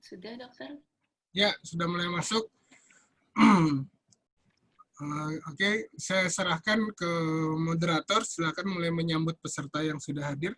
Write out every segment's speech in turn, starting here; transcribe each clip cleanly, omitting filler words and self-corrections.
Sudah, dokter? Ya, sudah mulai masuk. Oke, saya serahkan ke moderator. Silakan mulai menyambut peserta yang sudah hadir.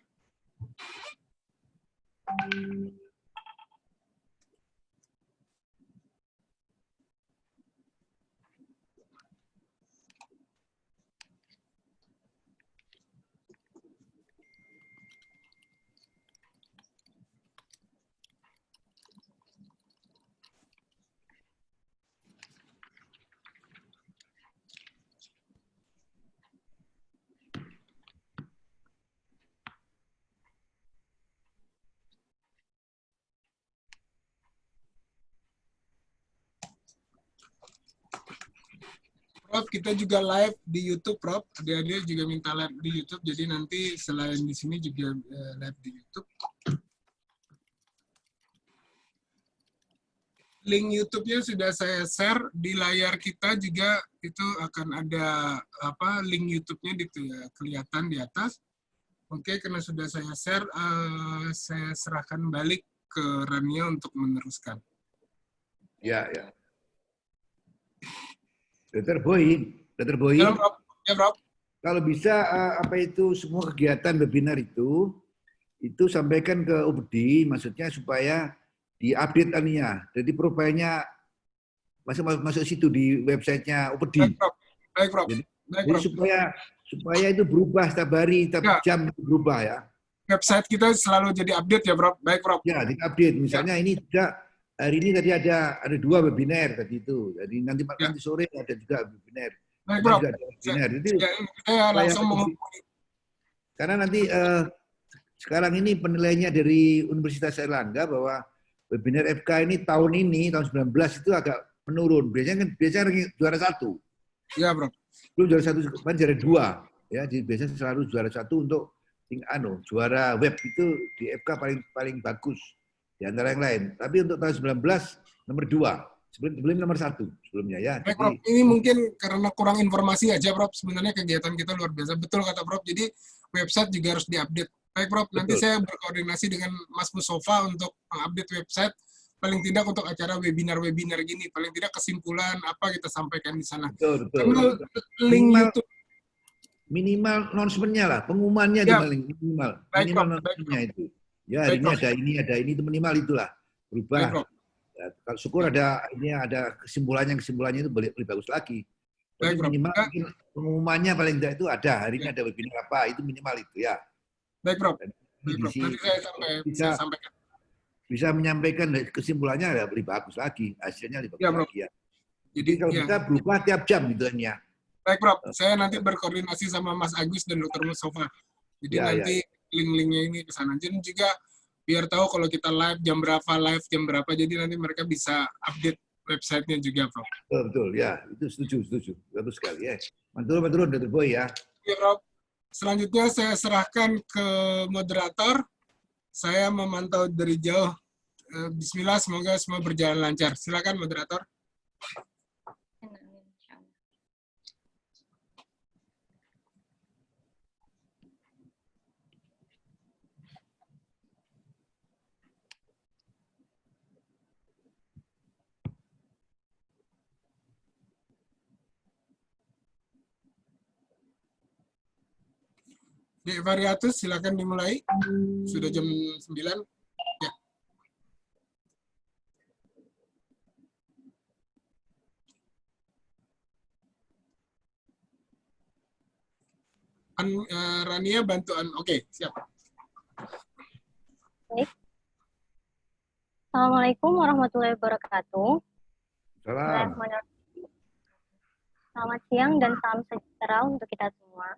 Prof, kita juga live di YouTube, Prof. Dia juga minta live di YouTube, jadi nanti selain di sini juga live di YouTube. Link YouTube-nya sudah saya share di layar kita juga, itu akan ada link YouTube-nya kelihatan di atas. Oke, karena sudah saya share, saya serahkan balik ke Rania untuk meneruskan. Ya. Dr. Boy, Ya, Prof. Ya, Prof. Kalau bisa semua kegiatan webinar itu sampaikan ke UPD, maksudnya supaya diupdate aninya. Jadi profilnya masuk situ di websitenya UPD. Baik, Prof. Jadi supaya itu berubah setiap hari, setiap jam berubah ya. Website kita selalu jadi update ya, Prof. Baik, Prof. Ya, di update. Misalnya ini juga hari ini tadi ada 2 webinar tadi itu. Jadi nanti sore ada juga webinar. Baik, Prof. Saya langsung menghubungi. Karena nanti sekarang ini penilaiannya dari Universitas Airlangga bahwa webinar FK ini tahun 19 itu agak menurun. Biasanya juara 1. Ya, Bro. Belum juara 1, kemarin juara 2. Ya, jadi biasanya selalu juara 1 untuk juara web itu di FK paling bagus di antara yang lain. Tapi untuk tahun 19 nomor 2. Sebelum nomor 1 sebelumnya ya. Baik, Prof. Ini mungkin karena kurang informasi aja, Prof. Sebenarnya kegiatan kita luar biasa. Betul kata Prof. Jadi website juga harus diupdate. Baik, Prof. Betul. Nanti saya berkoordinasi dengan Mas Mustafa untuk update website. Paling tidak untuk acara webinar-webinar gini. Paling tidak kesimpulan apa kita sampaikan di sana. Betul. Karena link YouTube. Minimal announcement-nya lah. Pengumumannya Ya. minimal. Baik, minimal Prof. announcement-nya itu. Ya, hari ini ada ini itu minimal itulah. Berubah. Baik, Prof. Ya, kalau syukur ada kesimpulannya itu lebih bagus lagi. Tapi minimal pengumumannya paling tidak itu ada. Hari ini ada webinar apa, itu minimal itu ya. Baik, Prof. Nanti saya sampaikan. Bisa menyampaikan kesimpulannya lebih bagus lagi, hasilnya lebih bagus lagi ya. Jadi kalau bisa berubah tiap jam gitu ya. Baik, Prof. Saya nanti berkoordinasi sama Mas Agus dan Dr. Mustafa. Jadi nanti link-linknya ini ke sana. Jadi juga biar tahu kalau kita live jam berapa, jadi nanti mereka bisa update websitenya juga, Prof. Betul, ya. Itu setuju. Bagus sekali ya. Mantul, Dr. Boy ya. Iya, Prof. Selanjutnya saya serahkan ke moderator. Saya memantau dari jauh. Bismillah, semoga semua berjalan lancar. Silakan, moderator. Dek Variatus, silakan dimulai. Sudah jam 9. Ya. Rania bantuan. Oke, siap. Baik. Assalamualaikum warahmatullahi wabarakatuh. Salam. Selamat siang dan salam sejahtera untuk kita semua.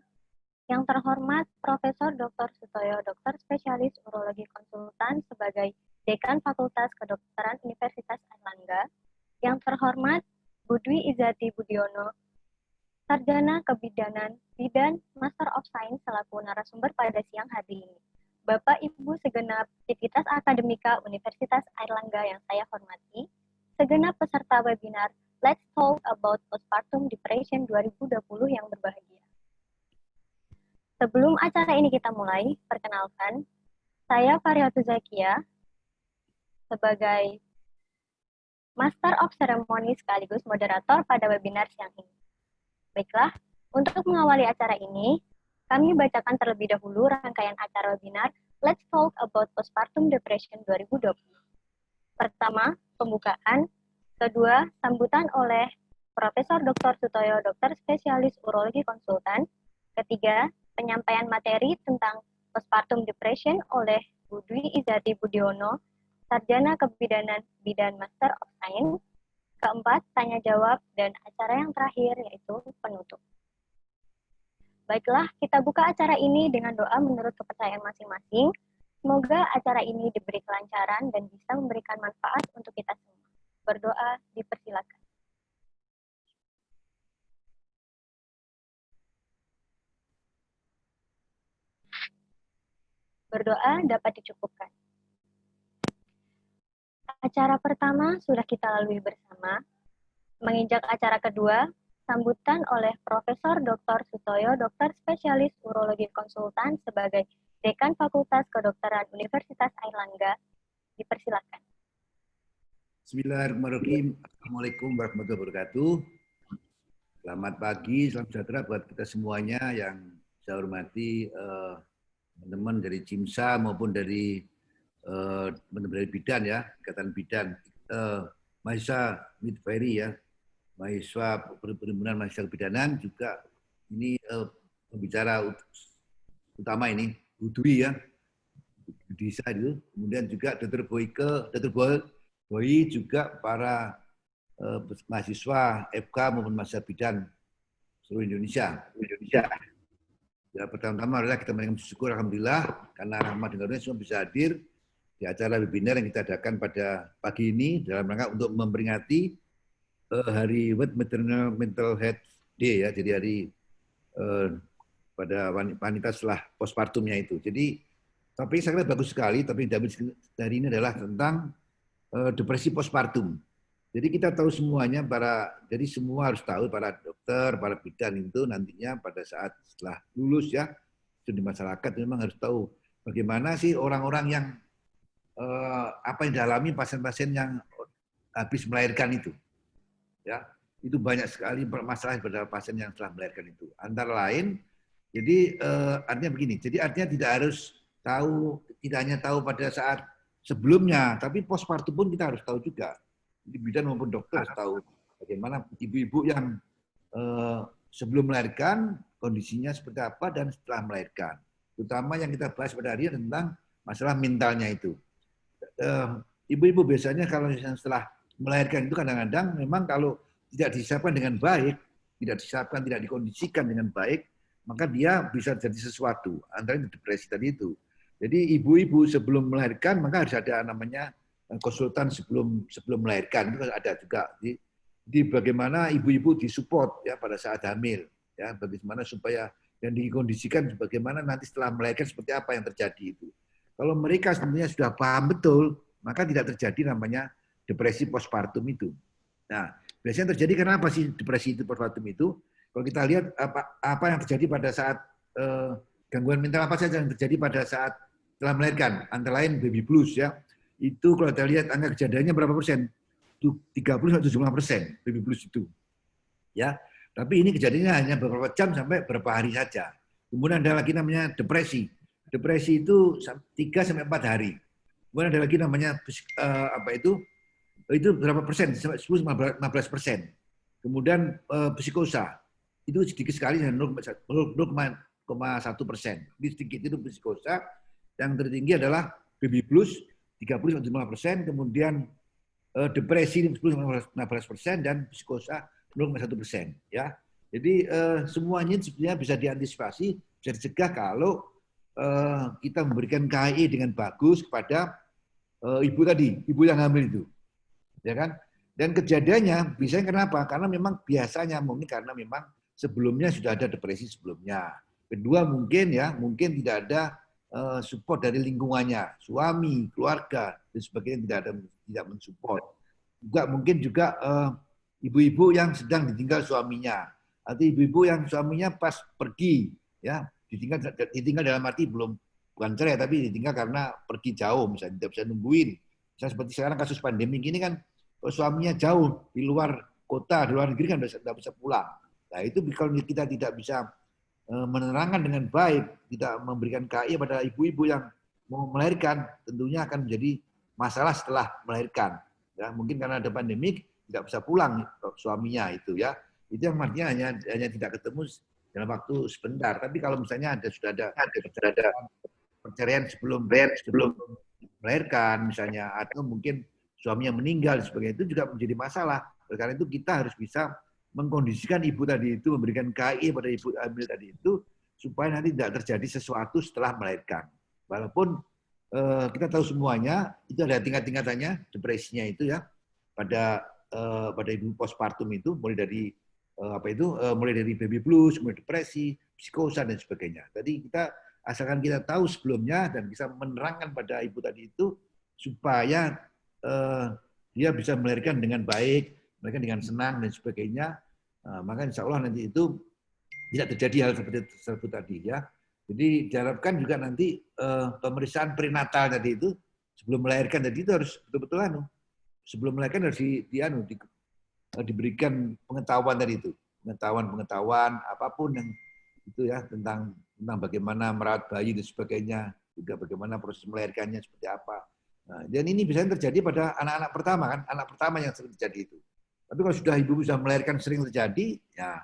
Yang terhormat Profesor Dr. Sutoyo, dokter spesialis urologi konsultan sebagai Dekan Fakultas Kedokteran Universitas Airlangga. Yang terhormat Bu Dwi Izzati Budiono, Sarjana Kebidanan Bidan Master of Science selaku narasumber pada siang hari ini. Bapak Ibu segenap entitas akademika Universitas Airlangga yang saya hormati, segenap peserta webinar Let's Talk About Postpartum Depression 2020 yang berbahagia. Sebelum acara ini kita mulai, perkenalkan, saya Farihatul Zakia sebagai Master of Ceremony sekaligus moderator pada webinar siang ini. Baiklah, untuk mengawali acara ini, kami bacakan terlebih dahulu rangkaian acara webinar Let's Talk About Postpartum Depression 2020. Pertama, pembukaan. Kedua, sambutan oleh Profesor Dr. Sutoyo, dokter spesialis urologi konsultan. Ketiga, penyampaian materi tentang postpartum depression oleh Bu Dwi Izati Budiono, Sarjana Kebidanan Bidan Master of Science. Keempat, tanya jawab, dan acara yang terakhir yaitu penutup. Baiklah, kita buka acara ini dengan doa menurut kepercayaan masing-masing. Semoga acara ini diberi kelancaran dan bisa memberikan manfaat untuk kita semua. Berdoa dipersilakan. Berdoa dapat dicukupkan. Acara pertama sudah kita lalui bersama. Menginjak acara kedua, sambutan oleh Profesor Dr. Sutoyo, dokter spesialis urologi konsultan sebagai Dekan Fakultas Kedokteran Universitas Airlangga. Dipersilakan. Bismillahirrahmanirrahim. Assalamualaikum warahmatullahi wabarakatuh. Selamat pagi, salam sejahtera buat kita semuanya yang saya hormati teman-teman dari CIMSA maupun dari teman-teman dari bidan ya, ikatan bidan, mahasiswa Midfairy ya, mahasiswa perhimpunan mahasiswa kebidanan juga ini pembicara utama ini Bu Dwi ya, Disa itu, kemudian juga Dr. Boy juga para mahasiswa FK maupun mahasiswa bidan seluruh Indonesia. Ya, pertama-tama adalah kita bersyukur alhamdulillah karena rahmat dan karunia semua bisa hadir di acara webinar yang kita adakan pada pagi ini dalam rangka untuk memperingati Hari World Maternal Mental Health Day ya, jadi hari pada wanita setelah postpartumnya itu. Jadi topik saya kira bagus sekali, tapi dari ini adalah tentang depresi postpartum. Jadi kita tahu semuanya jadi semua harus tahu para dokter, para bidan itu nantinya pada saat setelah lulus ya, di masyarakat memang harus tahu bagaimana sih orang-orang yang apa yang dialami pasien-pasien yang habis melahirkan itu. Ya, itu banyak sekali masalah pada pasien yang telah melahirkan itu. Antara lain, jadi artinya begini. Jadi artinya tidak hanya tahu pada saat sebelumnya, tapi postpartum pun kita harus tahu juga. Di bidan maupun dokter harus tahu bagaimana ibu-ibu yang sebelum melahirkan kondisinya seperti apa dan setelah melahirkan. Terutama yang kita bahas pada hari ini tentang masalah mentalnya itu. Ibu-ibu biasanya kalau setelah melahirkan itu kadang-kadang memang kalau tidak disiapkan dengan baik, tidak dikondisikan dengan baik, maka dia bisa jadi sesuatu, antara depresi tadi itu. Jadi ibu-ibu sebelum melahirkan maka harus ada namanya konsultan sebelum melahirkan, itu ada juga. Jadi bagaimana ibu-ibu disupport ya pada saat hamil, ya bagaimana supaya dan dikondisikan bagaimana nanti setelah melahirkan seperti apa yang terjadi itu. Kalau mereka sebenarnya sudah paham betul, maka tidak terjadi namanya depresi postpartum itu. Nah, biasanya terjadi karena apa sih depresi itu postpartum itu? Kalau kita lihat apa yang terjadi pada saat gangguan mental apa saja yang terjadi pada saat setelah melahirkan, antara lain baby blues ya. Itu kalau kita lihat angka kejadiannya berapa persen? 30-75% baby blues itu. Ya. Tapi ini kejadiannya hanya beberapa jam sampai beberapa hari saja. Kemudian ada lagi namanya depresi. Depresi itu 3-4 hari. Kemudian ada lagi namanya itu berapa persen? 10-15%. Kemudian psikosa itu sedikit sekali, 0,1%. Ini sedikit itu psikosa. Yang tertinggi adalah baby blues 30-5%, kemudian depresi 10-15% dan psikosa 0,1%. Ya, jadi semuanya sebenarnya bisa diantisipasi, bisa dicegah kalau kita memberikan KHI dengan bagus kepada ibu yang hamil itu, ya kan? Dan kejadiannya biasanya kenapa? Karena memang biasanya mungkin karena memang sebelumnya sudah ada depresi sebelumnya. Kedua mungkin tidak ada support dari lingkungannya, suami, keluarga dan sebagainya tidak mensupport. Mungkin juga ibu-ibu yang sedang ditinggal suaminya, atau ibu-ibu yang suaminya pas pergi, ya ditinggal dalam arti bukan cerai tapi ditinggal karena pergi jauh, misalnya tidak bisa nungguin. Misalnya seperti sekarang kasus pandemi ini kan kalau suaminya jauh di luar kota, di luar negeri kan tidak bisa pulang. Nah itu kalau kita tidak bisa menerangkan dengan baik, tidak memberikan KI pada ibu-ibu yang mau melahirkan, tentunya akan menjadi masalah setelah melahirkan. Ya, mungkin karena ada pandemik tidak bisa pulang suaminya itu ya. Itu yang artinya hanya tidak ketemu dalam waktu sebentar. Tapi kalau misalnya sudah ada perceraian sebelum melahirkan misalnya, atau mungkin suaminya meninggal dan sebagainya, itu juga menjadi masalah. Oleh karena itu kita harus bisa mengkondisikan ibu tadi itu, memberikan KI pada ibu hamil tadi itu, supaya nanti tidak terjadi sesuatu setelah melahirkan. Walaupun kita tahu semuanya, itu ada tingkat-tingkatannya, depresinya itu ya, pada ibu postpartum itu, mulai dari mulai dari baby blues, mulai depresi, psikosa dan sebagainya. Tadi asalkan kita tahu sebelumnya dan bisa menerangkan pada ibu tadi itu supaya dia bisa melahirkan dengan baik, melahirkan dengan senang dan sebagainya, maka insya Allah nanti itu tidak terjadi hal seperti tersebut tadi ya. Jadi diharapkan juga nanti pemeriksaan prenatal tadi itu sebelum melahirkan tadi itu harus betul-betul sebelum melahirkan harus diberikan pengetahuan tadi itu, pengetahuan apapun yang itu ya tentang bagaimana merawat bayi dan sebagainya, juga bagaimana proses melahirkannya seperti apa. Nah, dan ini bisa terjadi pada anak-anak pertama kan, anak pertama yang sering terjadi itu. Tapi kalau sudah ibu bisa melahirkan sering terjadi, ya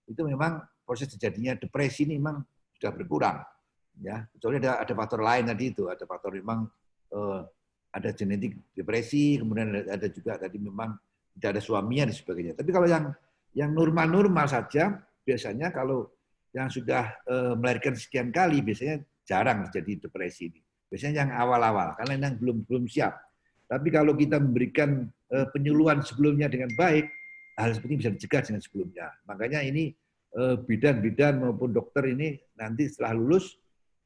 itu memang proses terjadinya depresi ini memang sudah berkurang. Ya, kecuali ada faktor lain tadi itu, ada faktor memang ada genetik depresi, kemudian ada juga tadi memang tidak ada suaminya dan sebagainya. Tapi kalau yang normal-normal saja, biasanya kalau yang sudah melahirkan sekian kali, biasanya jarang terjadi depresi ini. Biasanya yang awal-awal, karena yang belum siap. Tapi kalau kita memberikan penyuluhan sebelumnya dengan baik, hal seperti ini bisa dicegah dengan sebelumnya. Makanya ini bidan-bidan maupun dokter ini nanti setelah lulus,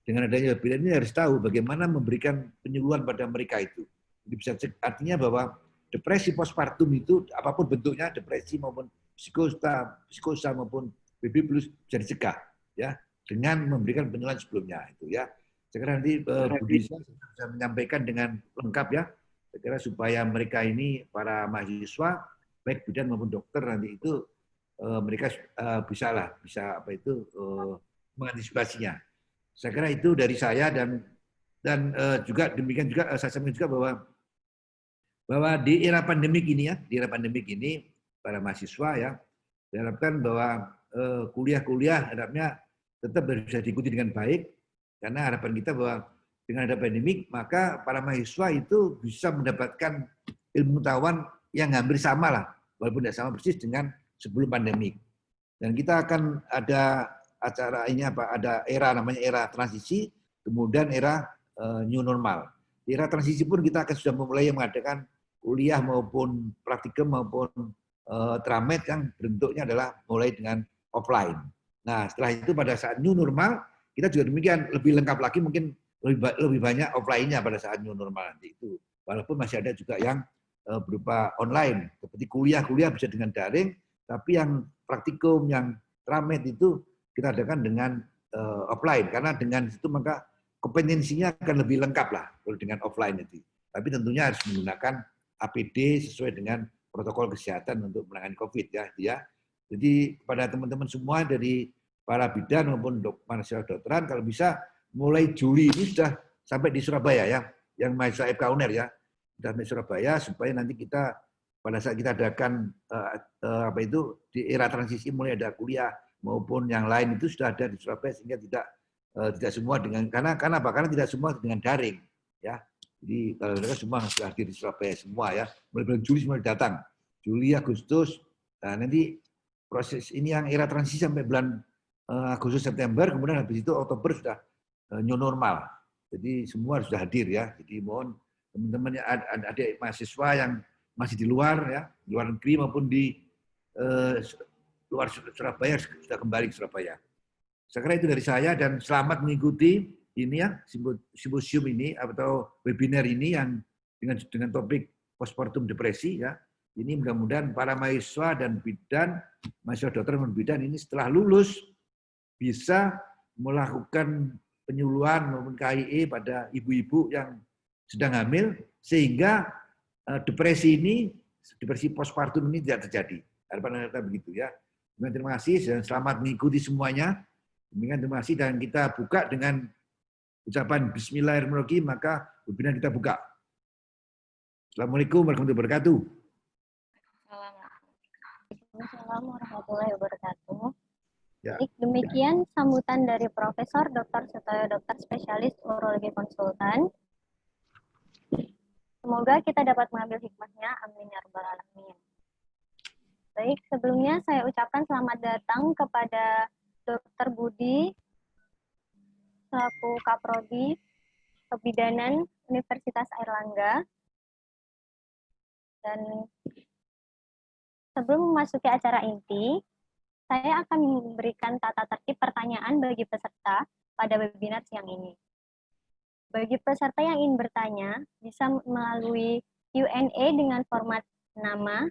dengan adanya bidan ini harus tahu bagaimana memberikan penyuluhan pada mereka itu. Jadi bisa artinya bahwa depresi postpartum itu apapun bentuknya, depresi maupun psikosa maupun baby blues bisa dicegah ya dengan memberikan penyuluhan sebelumnya itu ya. Saya kira nanti Budi bisa menyampaikan dengan lengkap ya. Saya kira supaya mereka ini para mahasiswa baik bidan maupun dokter nanti itu mereka bisa mengantisipasinya. Saya kira itu dari saya dan juga demikian juga saya sampaikan juga bahwa di era pandemik ini para mahasiswa ya diharapkan bahwa kuliah harapnya tetap bisa diikuti dengan baik, karena harapan kita bahwa dengan ada pandemik maka para mahasiswa itu bisa mendapatkan ilmu pengetahuan yang hampir sama lah, walaupun tidak sama persis dengan sebelum pandemik. Dan kita akan ada acara ini ada era namanya era transisi, kemudian era new normal. Di era transisi pun kita akan sudah mulai mengadakan kuliah maupun praktikum maupun tramed yang bentuknya adalah mulai dengan offline. Nah, setelah itu pada saat new normal, kita juga demikian, lebih lengkap lagi mungkin lebih banyak offline-nya pada saat new normal nanti itu. Walaupun masih ada juga yang berupa online, seperti kuliah bisa dengan daring, tapi yang praktikum, yang tramed itu kita adakan dengan offline, karena dengan itu maka kompetensinya akan lebih lengkap lah kalau dengan offline itu. Tapi tentunya harus menggunakan APD sesuai dengan protokol kesehatan untuk menangani COVID ya. Jadi kepada teman-teman semua dari para bidan maupun mahasiswa kedokteran, kalau bisa mulai Juli ini sudah sampai di Surabaya ya, yang mahasiswa FK UNER ya, sudah sampai Surabaya supaya nanti kita pada saat kita adakan di era transisi mulai ada kuliah maupun yang lain itu sudah ada di Surabaya sehingga tidak semua dengan karena tidak semua dengan daring ya. Jadi kalau mereka semua sudah hadir di Surabaya semua ya, mulai bulan Juli semua datang, Juli, Agustus, nah nanti proses ini yang era transisi sampai bulan Agustus, September, kemudian habis itu Oktober sudah new normal. Jadi semua sudah hadir ya. Jadi mohon teman-teman adik mahasiswa yang masih di luar ya, di luar negeri maupun di luar Surabaya sudah kembali ke Surabaya. Saya kira itu dari saya dan selamat mengikuti ini ya simposium ini atau webinar ini yang dengan topik postpartum depresi ya. Ini mudah-mudahan para mahasiswa dan bidan, mahasiswa dokter dan bidan ini setelah lulus bisa melakukan penyuluhan maupun KIE pada ibu-ibu yang sedang hamil sehingga depresi ini depresi postpartum ini tidak terjadi. Harapan kita begitu ya. Terima kasih dan selamat mengikuti semuanya. Demikian terima kasih dan kita buka dengan ucapan Bismillahirrahmanirrahim, maka webinar kita buka. Assalamualaikum warahmatullahi wabarakatuh. Assalamualaikum warahmatullahi wabarakatuh. Ya. Baik, demikian sambutan dari Profesor Dr. Sutoyo, dokter spesialis urologi konsultan. Semoga kita dapat mengambil hikmahnya. Amin ya rabbal alamin. Baik, sebelumnya saya ucapkan selamat datang kepada Dr. Budi selaku Kaprodi Kebidanan Universitas Airlangga. Dan sebelum memasuki acara inti, saya akan memberikan tata tertib pertanyaan bagi peserta pada webinar siang ini. Bagi peserta yang ingin bertanya, bisa melalui Q&A dengan format nama,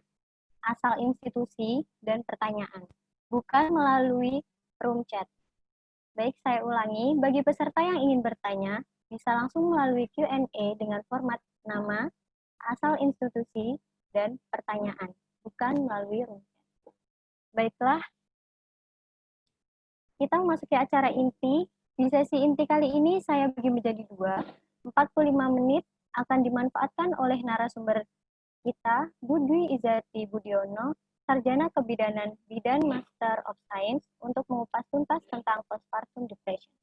asal institusi, dan pertanyaan, bukan melalui room chat. Baik, saya ulangi, bagi peserta yang ingin bertanya, bisa langsung melalui Q&A dengan format nama, asal institusi, dan pertanyaan, bukan melalui room chat. Baiklah, kita memasuki acara inti. Di sesi inti kali ini saya bagi menjadi 2, 45 menit akan dimanfaatkan oleh narasumber kita, Budi Izati Budiono, Sarjana Kebidanan Bidan Master of Science, untuk mengupas tuntas tentang postpartum depression.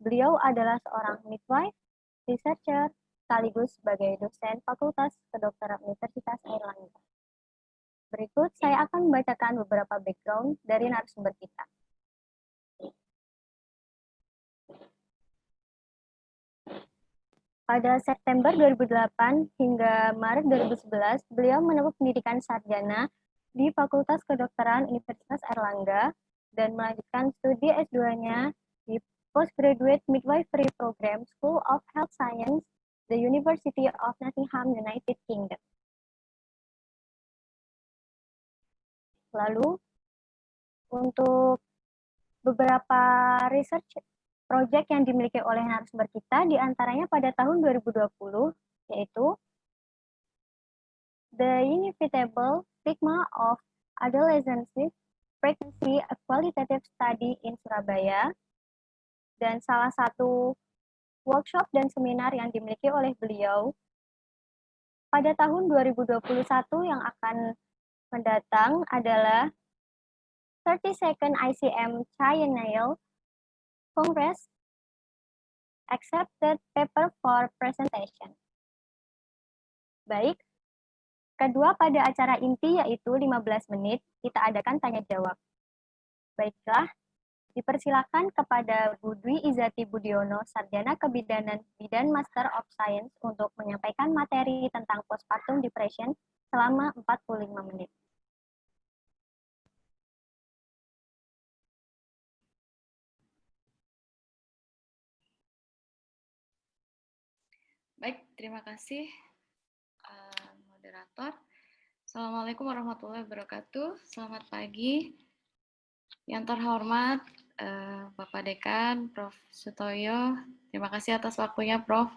Beliau adalah seorang midwife, researcher, sekaligus sebagai dosen Fakultas Kedokteran Universitas Airlangga. Berikut saya akan membacakan beberapa background dari narasumber kita. Pada September 2008 hingga Maret 2011, beliau menempuh pendidikan sarjana di Fakultas Kedokteran Universitas Airlangga dan melanjutkan studi S2-nya di Postgraduate Midwifery Program School of Health Science, the University of Nottingham, United Kingdom. Lalu, untuk beberapa research project yang dimiliki oleh narasumber kita, diantaranya pada tahun 2020, yaitu The Inevitable Stigma of Adolescent Pregnancy, a Qualitative Study in Surabaya, dan salah satu workshop dan seminar yang dimiliki oleh beliau pada tahun 2021 yang akan mendatang adalah 32nd ICM Triennial Congress Accepted Paper for Presentation. Baik, kedua pada acara inti yaitu 15 menit, kita adakan tanya jawab. Baiklah, dipersilakan kepada Budi Izati Budiono, Sarjana Kebidanan Bidan Master of Science, untuk menyampaikan materi tentang postpartum depression selama 45 menit. Baik, terima kasih moderator. Assalamualaikum warahmatullahi wabarakatuh. Selamat pagi. Yang terhormat Bapak Dekan, Prof. Sutoyo. Terima kasih atas waktunya, Prof.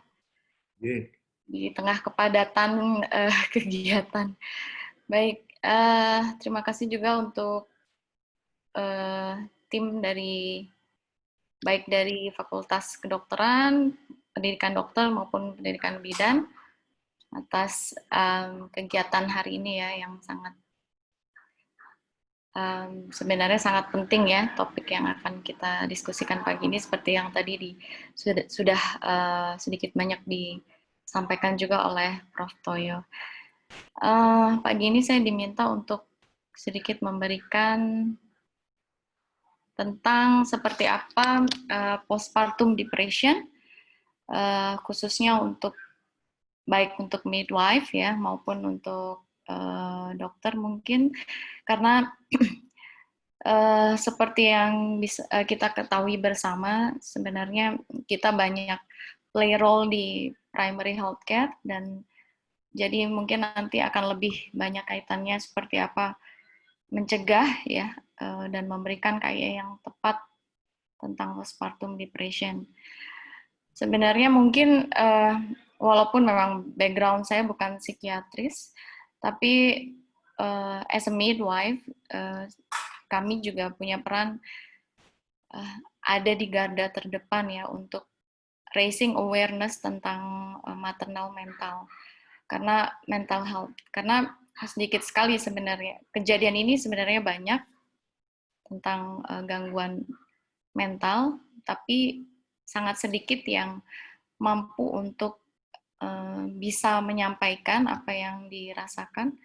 Di tengah kepadatan kegiatan. Baik, terima kasih juga untuk tim dari baik dari Fakultas Kedokteran, Pendidikan Dokter maupun Pendidikan Bidan atas kegiatan hari ini ya, yang sangat sebenarnya sangat penting ya, topik yang akan kita diskusikan pagi ini seperti yang tadi sudah sedikit banyak disampaikan juga oleh Prof. Toyo. Pagi ini saya diminta untuk sedikit memberikan tentang seperti apa postpartum depression, khususnya untuk baik untuk midwife ya maupun untuk dokter mungkin, karena seperti yang bisa kita ketahui bersama, sebenarnya kita banyak play role di primary healthcare, dan jadi mungkin nanti akan lebih banyak kaitannya seperti apa mencegah ya dan memberikan kayak yang tepat tentang postpartum depression. Sebenarnya mungkin walaupun memang background saya bukan psikiatris, Tapi as a midwife, kami juga punya peran ada di garda terdepan ya untuk raising awareness tentang maternal mental, karena mental health, karena sedikit sekali sebenarnya kejadian ini sebenarnya banyak tentang gangguan mental, tapi sangat sedikit yang mampu untuk bisa menyampaikan apa yang dirasakan,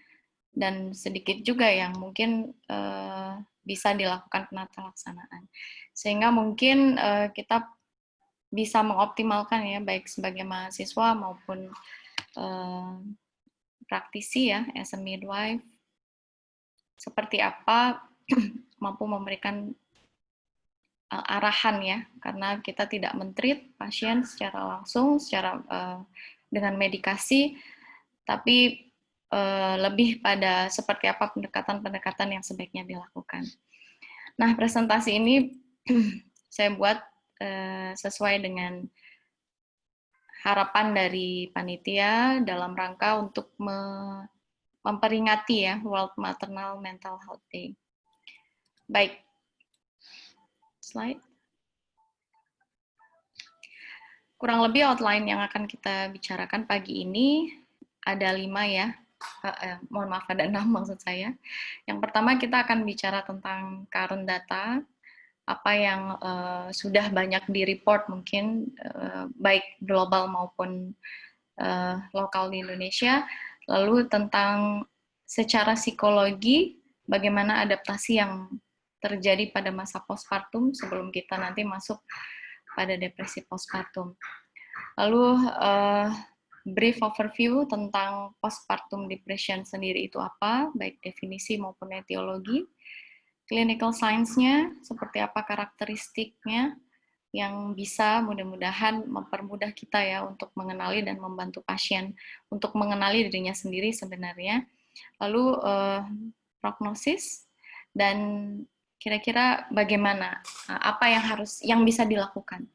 dan sedikit juga yang mungkin bisa dilakukan penata laksanaan. Sehingga mungkin kita bisa mengoptimalkan ya, baik sebagai mahasiswa maupun praktisi ya, as a midwife, seperti apa mampu memberikan arahan ya, karena kita tidak men-treat pasien secara langsung, secara dengan medikasi, tapi lebih pada seperti apa pendekatan-pendekatan yang sebaiknya dilakukan. Nah, presentasi ini saya buat sesuai dengan harapan dari panitia dalam rangka untuk memperingati ya World Maternal Mental Health Day. Baik, slide. Kurang lebih outline yang akan kita bicarakan pagi ini ada 5 ya. Mohon maaf ada 6 maksud saya. Yang pertama kita akan bicara tentang current data, apa yang sudah banyak di-report mungkin baik global maupun lokal di Indonesia, lalu tentang secara psikologi bagaimana adaptasi yang terjadi pada masa postpartum sebelum kita nanti masuk pada depresi postpartum. Lalu brief overview tentang postpartum depression sendiri itu apa, baik definisi maupun etiologi, clinical science-nya, seperti apa karakteristiknya, yang bisa mudah-mudahan mempermudah kita ya untuk mengenali dan membantu pasien untuk mengenali dirinya sendiri sebenarnya. Lalu prognosis, dan kira-kira bagaimana, apa yang bisa dilakukan,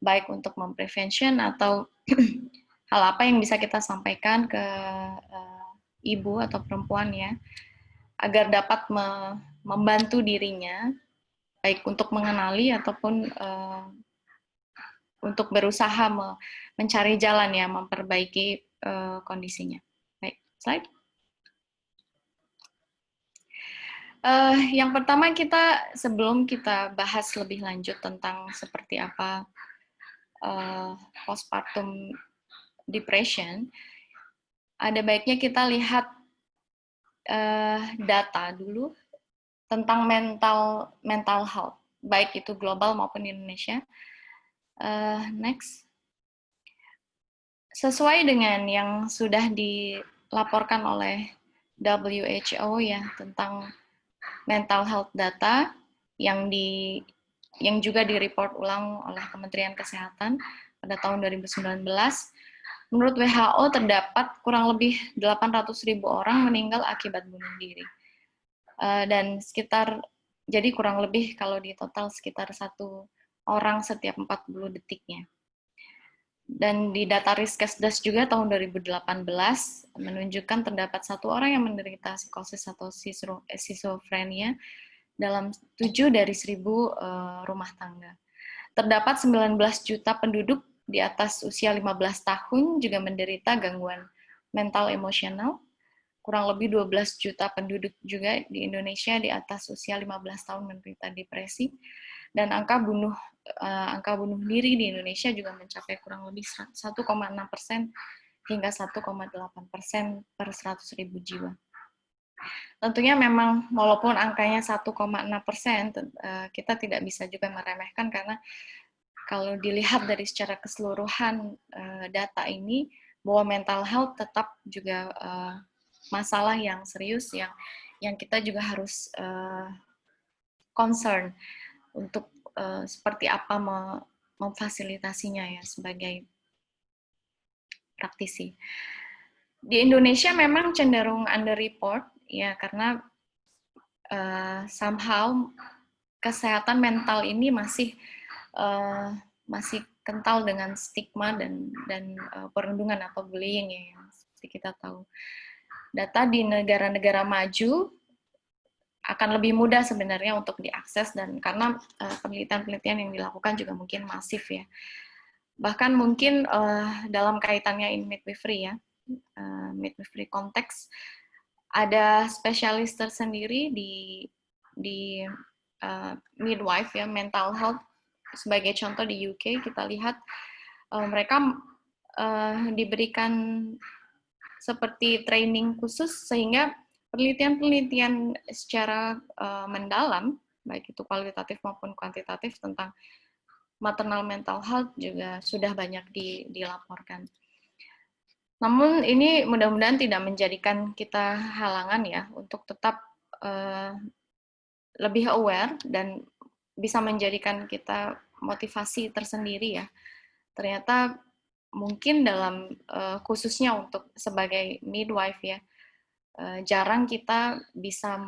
baik untuk memprevention atau hal apa yang bisa kita sampaikan ke ibu atau perempuan ya, agar dapat membantu dirinya, baik untuk mengenali ataupun untuk berusaha mencari jalan ya, memperbaiki kondisinya. Baik, slide. Yang pertama sebelum kita bahas lebih lanjut tentang seperti apa postpartum depression, ada baiknya kita lihat data dulu tentang mental health, baik itu global maupun di Indonesia. Next. Sesuai dengan yang sudah dilaporkan oleh WHO ya tentang mental health data yang juga di-report ulang oleh Kementerian Kesehatan pada tahun 2019, menurut WHO terdapat kurang lebih 800.000 orang meninggal akibat bunuh diri. Dan jadi kurang lebih kalau di total sekitar 1 orang setiap 40 detiknya. Dan di data Riskesdas juga tahun 2018 menunjukkan terdapat 1 orang yang menderita psikosis atau schizophrenia dalam 7 dari 1.000 rumah tangga. Terdapat 19 juta penduduk di atas usia 15 tahun juga menderita gangguan mental emosional. Kurang lebih 12 juta penduduk juga di Indonesia di atas usia 15 tahun menderita depresi. Dan angka bunuh diri di Indonesia juga mencapai kurang lebih 1,6% hingga 1,8% per 100.000 jiwa. Tentunya memang walaupun angkanya 1,6%, kita tidak bisa juga meremehkan, karena kalau dilihat dari secara keseluruhan data ini, bahwa mental health tetap juga masalah yang serius yang kita juga harus concern untuk seperti apa memfasilitasinya ya sebagai praktisi. Di Indonesia memang cenderung underreport ya, karena somehow kesehatan mental ini masih kental dengan stigma dan perundungan atau bullying ya, yang seperti kita tahu. data di negara-negara maju akan lebih mudah sebenarnya untuk diakses, dan karena penelitian-penelitian yang dilakukan juga mungkin masif ya. Bahkan mungkin dalam kaitannya in midwifery ya, midwifery konteks, ada spesialis tersendiri di midwife ya, mental health. Sebagai contoh di UK kita lihat mereka diberikan seperti training khusus sehingga penelitian-penelitian secara mendalam, baik itu kualitatif maupun kuantitatif tentang maternal mental health juga sudah banyak dilaporkan. Namun ini mudah-mudahan tidak menjadikan kita halangan ya untuk tetap lebih aware dan bisa menjadikan kita motivasi tersendiri ya. Ternyata mungkin dalam khususnya untuk sebagai midwife ya, jarang kita bisa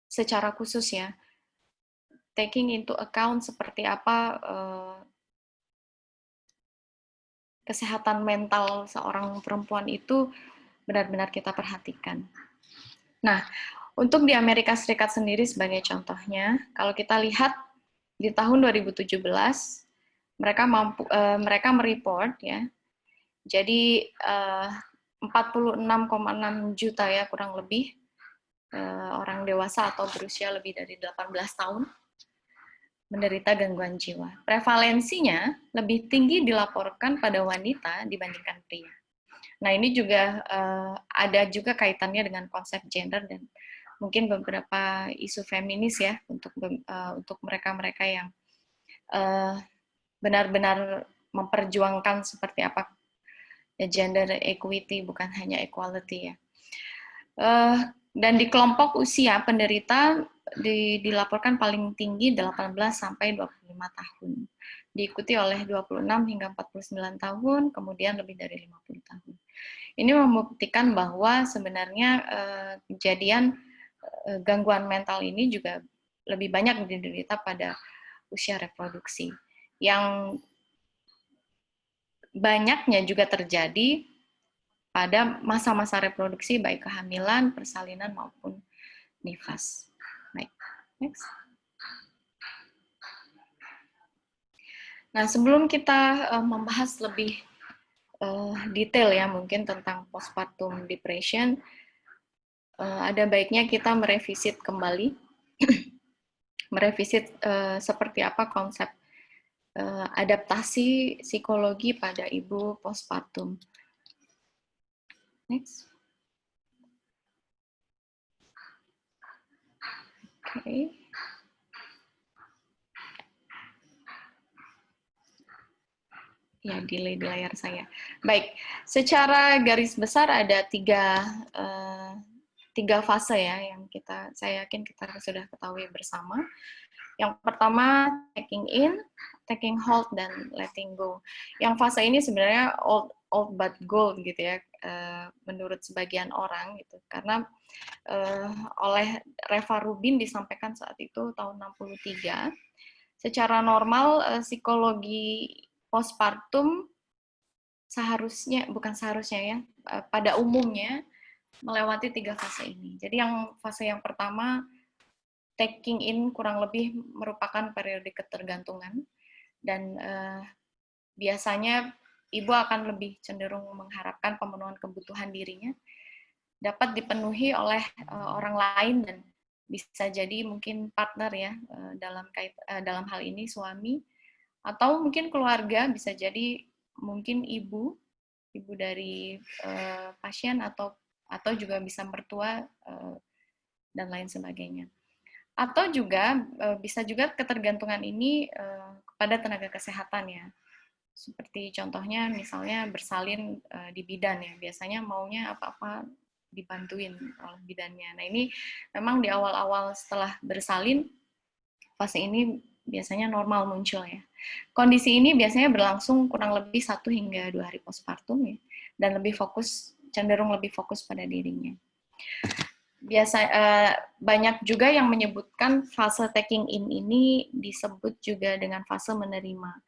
secara khusus ya taking into account seperti apa kesehatan mental seorang perempuan itu benar-benar kita perhatikan. Nah, untuk di Amerika Serikat sendiri sebagai contohnya, kalau kita lihat di tahun 2017 mereka mereport ya. Jadi 46,6 juta ya kurang lebih orang dewasa atau berusia lebih dari 18 tahun menderita gangguan jiwa. Prevalensinya lebih tinggi dilaporkan pada wanita dibandingkan pria. Nah, ini juga ada juga kaitannya dengan konsep gender dan mungkin beberapa isu feminis ya untuk mereka-mereka yang benar-benar memperjuangkan seperti apa gender equity, bukan hanya equality ya. Dan di kelompok usia penderita dilaporkan paling tinggi 18 sampai 25 tahun. Diikuti oleh 26 hingga 49 tahun, kemudian lebih dari 50 tahun. Ini membuktikan bahwa sebenarnya kejadian gangguan mental ini juga lebih banyak diderita pada usia reproduksi. Yang banyaknya juga terjadi pada masa-masa reproduksi, baik kehamilan, persalinan, maupun nifas. Baik, next. Nah, sebelum kita membahas lebih detail ya mungkin tentang postpartum depression, ada baiknya kita merevisit kembali, merevisit seperti apa konsep adaptasi psikologi pada ibu postpartum. Next. Oke. Ya, delay di layar saya. Baik, secara garis besar ada tiga fase ya yang saya yakin kita sudah ketahui bersama. Yang pertama taking in, taking hold, dan letting go. Yang fase ini sebenarnya old but gold gitu ya, menurut sebagian orang gitu. Karena oleh Reva Rubin disampaikan saat itu tahun 63, secara normal psikologi postpartum pada umumnya melewati 3 fase ini. Jadi yang fase yang pertama taking in kurang lebih merupakan periode ketergantungan, dan biasanya ibu akan lebih cenderung mengharapkan pemenuhan kebutuhan dirinya dapat dipenuhi oleh orang lain, dan bisa jadi mungkin partner ya dalam hal ini suami, atau mungkin keluarga, bisa jadi mungkin ibu dari pasien, atau juga bisa mertua dan lain sebagainya. Atau juga bisa juga ketergantungan ini kepada tenaga kesehatan ya. Seperti contohnya misalnya bersalin di bidan ya, biasanya maunya apa-apa dibantuin oleh bidannya. Nah, ini memang di awal-awal setelah bersalin, fase ini biasanya normal muncul ya. Kondisi ini biasanya berlangsung kurang lebih 1 hingga 2 hari postpartum ya, dan cenderung lebih fokus pada dirinya. Banyak juga yang menyebutkan fase taking in ini disebut juga dengan fase menerima.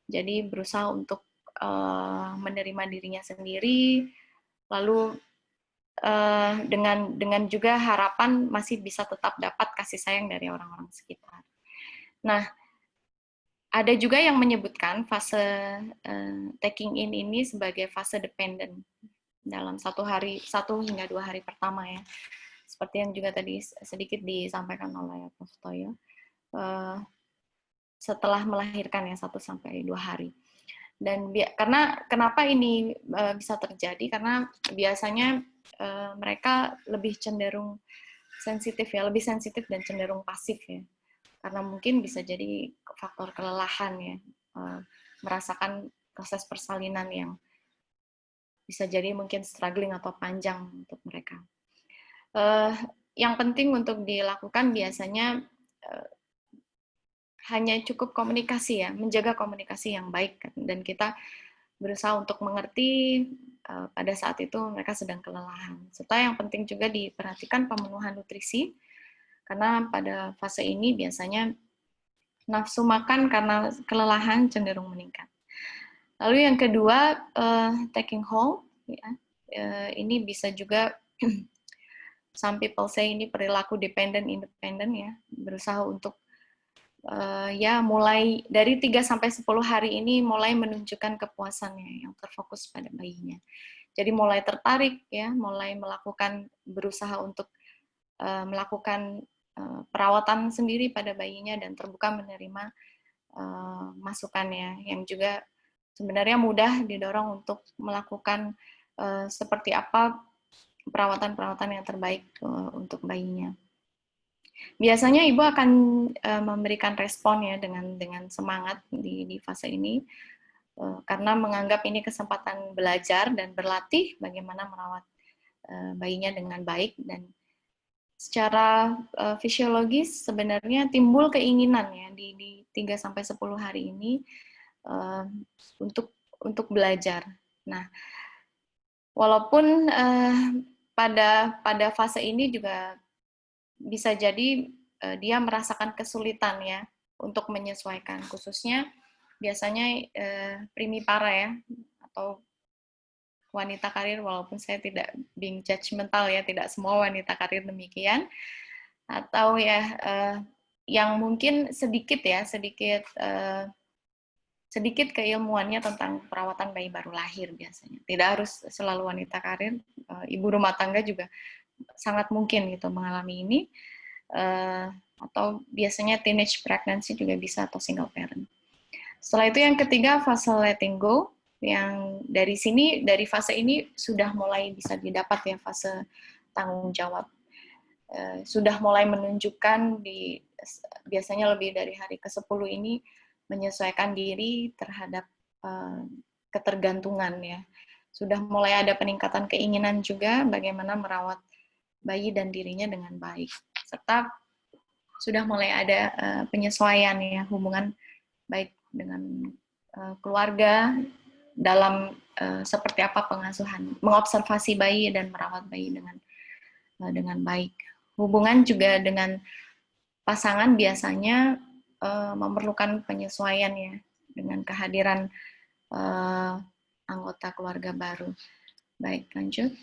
Jadi berusaha untuk menerima dirinya sendiri, lalu dengan juga harapan masih bisa tetap dapat kasih sayang dari orang-orang sekitar. Nah, ada juga yang menyebutkan fase taking in ini sebagai fase dependent dalam 1 hingga 2 hari pertama ya. Seperti yang juga tadi sedikit disampaikan oleh Prof. Toyo. Setelah melahirkan ya 1 sampai 2 hari. Dan kenapa ini bisa terjadi? Karena biasanya mereka lebih cenderung sensitif ya, lebih sensitif dan cenderung pasif ya. Karena mungkin bisa jadi faktor kelelahan ya, merasakan proses persalinan yang bisa jadi mungkin struggling atau panjang untuk mereka. Yang penting untuk dilakukan biasanya hanya cukup komunikasi ya, menjaga komunikasi yang baik, dan kita berusaha untuk mengerti pada saat itu mereka sedang kelelahan. Serta yang penting juga diperhatikan pemenuhan nutrisi, karena pada fase ini biasanya nafsu makan karena kelelahan cenderung meningkat. Lalu yang kedua, taking hold, ya. Ini bisa juga some people say ini perilaku dependent independent ya, berusaha untuk ya mulai dari 3 sampai 10 hari ini mulai menunjukkan kepuasannya yang terfokus pada bayinya. Jadi mulai tertarik ya, mulai berusaha untuk melakukan perawatan sendiri pada bayinya dan terbuka menerima masukannya, yang juga sebenarnya mudah didorong untuk melakukan seperti apa perawatan-perawatan yang terbaik untuk bayinya. Biasanya ibu akan memberikan respon ya dengan semangat di fase ini, karena menganggap ini kesempatan belajar dan berlatih bagaimana merawat bayinya dengan baik. Dan secara fisiologis sebenarnya timbul keinginan ya di 3-10 hari ini untuk belajar. Nah, walaupun pada fase ini juga bisa jadi dia merasakan kesulitan ya untuk menyesuaikan, khususnya biasanya primipara ya, atau wanita karir, walaupun saya tidak being judgmental ya, tidak semua wanita karir demikian, atau ya yang mungkin sedikit keilmuannya tentang perawatan bayi baru lahir biasanya. Tidak harus selalu wanita karir, ibu rumah tangga juga sangat mungkin gitu mengalami ini, atau biasanya teenage pregnancy juga bisa, atau single parent. Setelah itu yang ketiga, fase letting go, yang dari fase ini sudah mulai bisa didapat ya fase tanggung jawab. Sudah mulai menunjukkan biasanya lebih dari hari ke-10 ini menyesuaikan diri terhadap ketergantungan ya. Sudah mulai ada peningkatan keinginan juga bagaimana merawat bayi dan dirinya dengan baik, serta sudah mulai ada penyesuaian ya hubungan baik dengan keluarga dalam seperti apa pengasuhan, mengobservasi bayi dan merawat bayi dengan baik. Hubungan juga dengan pasangan biasanya memerlukan penyesuaian ya dengan kehadiran anggota keluarga baru. Baik, lanjut.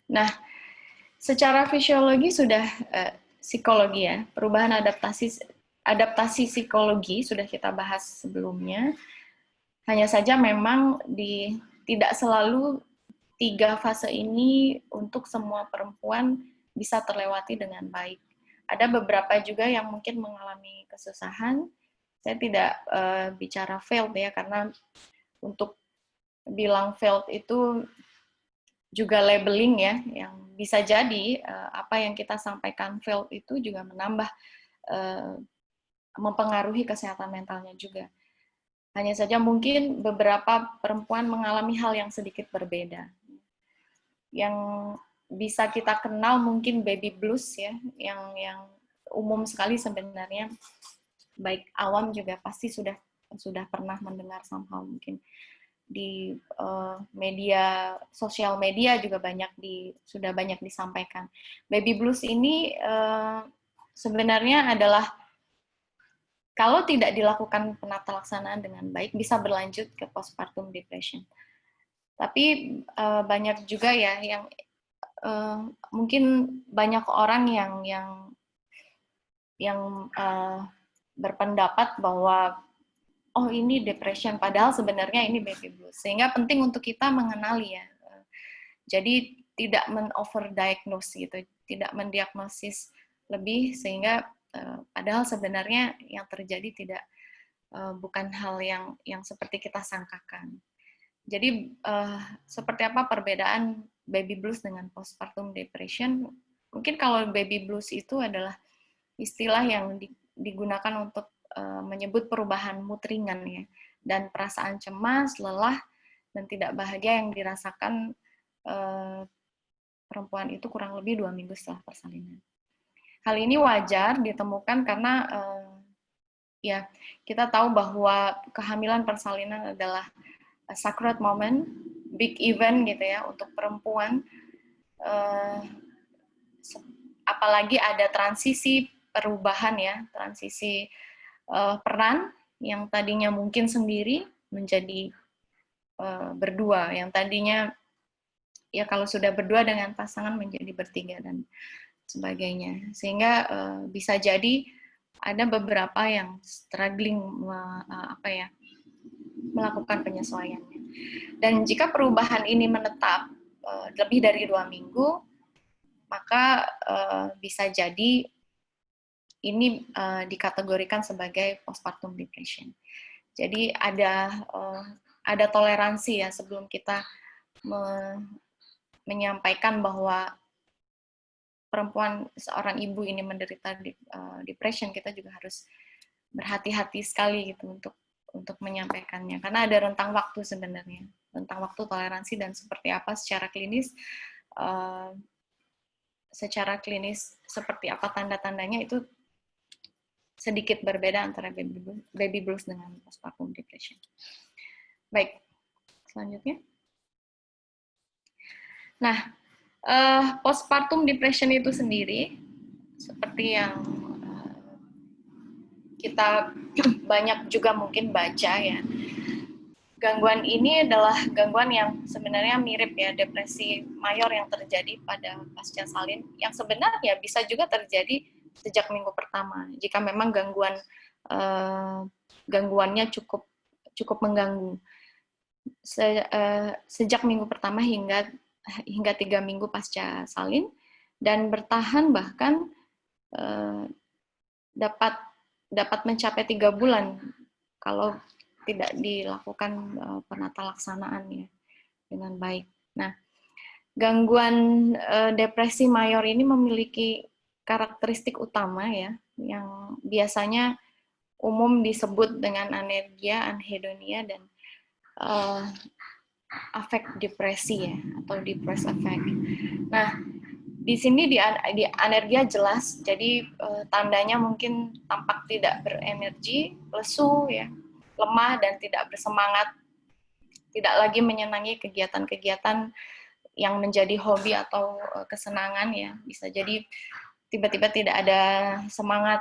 Nah, secara fisiologi sudah psikologi ya, perubahan adaptasi psikologi sudah kita bahas sebelumnya. Hanya saja memang tidak selalu 3 fase ini untuk semua perempuan bisa terlewati dengan baik. Ada beberapa juga yang mungkin mengalami kesusahan. Saya tidak bicara failed ya, karena untuk bilang failed itu juga labeling ya, yang bisa jadi apa yang kita sampaikan failed itu juga mempengaruhi kesehatan mentalnya juga. Hanya saja mungkin beberapa perempuan mengalami hal yang sedikit berbeda. Yang bisa kita kenal mungkin baby blues ya, yang umum sekali sebenarnya, baik awam juga pasti sudah pernah mendengar somehow, mungkin di sosial media juga sudah banyak disampaikan. Baby blues ini sebenarnya adalah kalau tidak dilakukan penata laksanaan dengan baik bisa berlanjut ke postpartum depression. Tapi banyak juga ya yang mungkin banyak orang yang berpendapat bahwa oh ini depression, padahal sebenarnya ini baby blues. Sehingga penting untuk kita mengenali ya. Jadi tidak men-overdiagnose gitu, tidak mendiagnosis lebih sehingga padahal sebenarnya yang terjadi tidak bukan hal yang seperti kita sangkakan. Jadi seperti apa perbedaan baby blues dengan postpartum depression? Mungkin kalau baby blues itu adalah istilah yang digunakan untuk menyebut perubahan mood ringan ya, dan perasaan cemas, lelah, dan tidak bahagia yang dirasakan perempuan itu kurang lebih 2 minggu setelah persalinan. Hal ini wajar ditemukan karena ya kita tahu bahwa kehamilan persalinan adalah a sacred moment, big event gitu ya untuk perempuan. Apalagi ada transisi perubahan ya, transisi peran yang tadinya mungkin sendiri menjadi berdua, yang tadinya ya kalau sudah berdua dengan pasangan menjadi bertiga dan sebagainya. Sehingga bisa jadi ada beberapa yang struggling melakukan penyesuaiannya. Dan jika perubahan ini menetap lebih dari 2 minggu, maka bisa jadi ini dikategorikan sebagai postpartum depression. Jadi ada toleransi ya sebelum kita menyampaikan bahwa perempuan seorang ibu ini menderita depression, kita juga harus berhati-hati sekali gitu untuk menyampaikannya karena ada rentang waktu sebenarnya, rentang waktu toleransi dan seperti apa secara klinis seperti apa tanda-tandanya itu sedikit berbeda antara baby blues dengan postpartum depression. Baik, selanjutnya. Nah, postpartum depression itu sendiri seperti yang kita banyak juga mungkin baca ya. Gangguan ini adalah gangguan yang sebenarnya mirip ya depresi mayor yang terjadi pada pasca salin, yang sebenarnya bisa juga terjadi sejak minggu pertama jika memang gangguannya cukup mengganggu sejak minggu pertama hingga 3 minggu pasca salin dan bertahan bahkan dapat mencapai 3 bulan kalau tidak dilakukan penata laksanaan ya dengan baik. Nah, gangguan depresi mayor ini memiliki karakteristik utama ya yang biasanya umum disebut dengan anergia, anhedonia dan afek depresi ya atau depressed affect. Nah, di sini di anergia jelas, jadi tandanya mungkin tampak tidak berenergi, lesu ya, lemah dan tidak bersemangat, tidak lagi menyenangi kegiatan-kegiatan yang menjadi hobi atau kesenangan ya, bisa jadi tiba-tiba tidak ada semangat,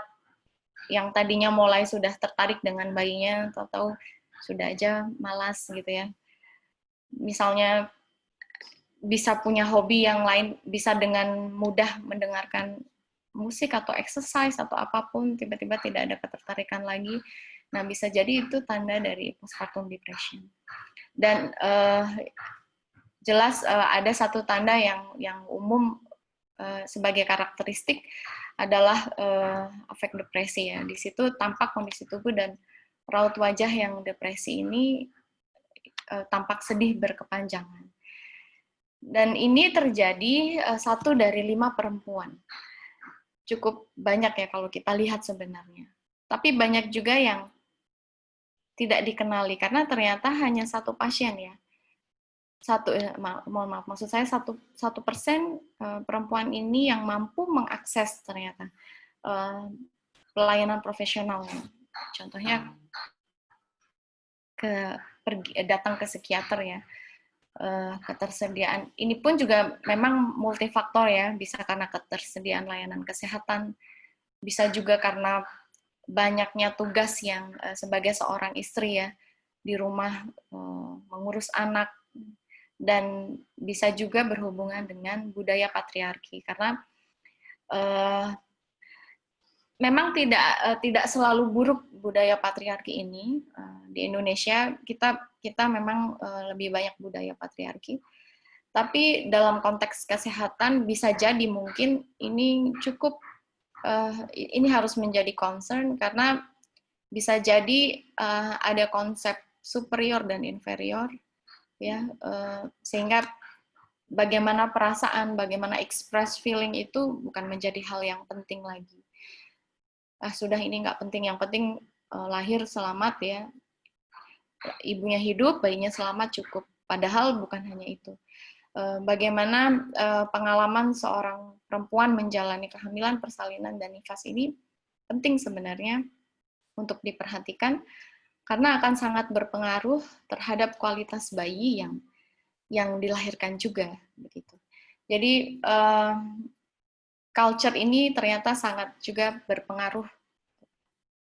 yang tadinya mulai sudah tertarik dengan bayinya, tahu-tahu sudah aja malas gitu ya. Misalnya bisa punya hobi yang lain, bisa dengan mudah mendengarkan musik atau exercise atau apapun, tiba-tiba tidak ada ketertarikan lagi. Nah, bisa jadi itu tanda dari postpartum depression. Dan jelas ada satu tanda yang umum sebagai karakteristik adalah afek depresi ya. Di situ tampak kondisi tubuh dan raut wajah yang depresi ini tampak sedih berkepanjangan. Dan ini terjadi 1 dari 5 perempuan. Cukup banyak ya kalau kita lihat sebenarnya. Tapi banyak juga yang tidak dikenali karena ternyata hanya 1 pasien ya. Mohon maaf, maksud saya 1% perempuan ini yang mampu mengakses ternyata pelayanan profesional. Contohnya datang ke psikiater ya. Ketersediaan ini pun juga memang multifaktor ya, bisa karena ketersediaan layanan kesehatan, bisa juga karena banyaknya tugas yang sebagai seorang istri ya di rumah, mengurus anak, dan bisa juga berhubungan dengan budaya patriarki, karena memang tidak selalu buruk budaya patriarki ini. Di Indonesia kita memang lebih banyak budaya patriarki, tapi dalam konteks kesehatan bisa jadi mungkin ini cukup, ini harus menjadi concern, karena bisa jadi ada konsep superior dan inferior ya, sehingga bagaimana perasaan, bagaimana express feeling itu bukan menjadi hal yang penting lagi. Sudah ini nggak penting, yang penting lahir selamat ya, ibunya hidup, bayinya selamat, cukup. Padahal bukan hanya itu. Bagaimana pengalaman seorang perempuan menjalani kehamilan, persalinan, dan nifas ini penting sebenarnya untuk diperhatikan, karena akan sangat berpengaruh terhadap kualitas bayi yang dilahirkan juga, begitu. Jadi culture ini ternyata sangat juga berpengaruh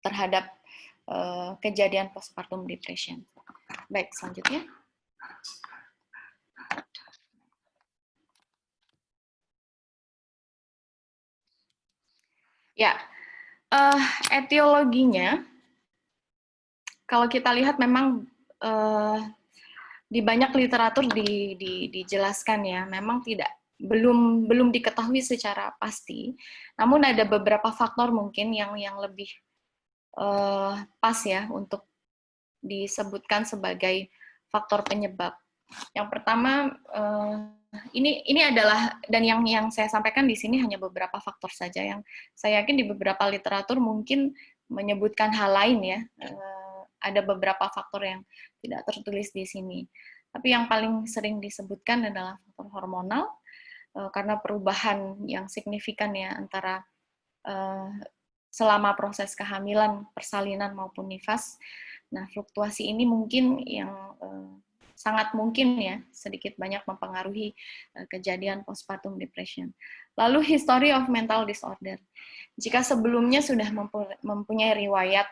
terhadap kejadian postpartum depression. Baik, selanjutnya. Ya, etiologinya, kalau kita lihat memang di banyak literatur dijelaskan ya, memang belum diketahui secara pasti. Namun ada beberapa faktor mungkin yang lebih pas ya untuk disebutkan sebagai faktor penyebab. Yang pertama, ini adalah, dan yang saya sampaikan di sini hanya beberapa faktor saja, yang saya yakin di beberapa literatur mungkin menyebutkan hal lain ya. Ada beberapa faktor yang tidak tertulis di sini. Tapi yang paling sering disebutkan adalah faktor hormonal, karena perubahan yang signifikan ya antara selama proses kehamilan, persalinan maupun nifas. Nah, fluktuasi ini mungkin yang sangat mungkin ya sedikit banyak mempengaruhi kejadian postpartum depression. Lalu history of mental disorder. Jika sebelumnya sudah mempunyai riwayat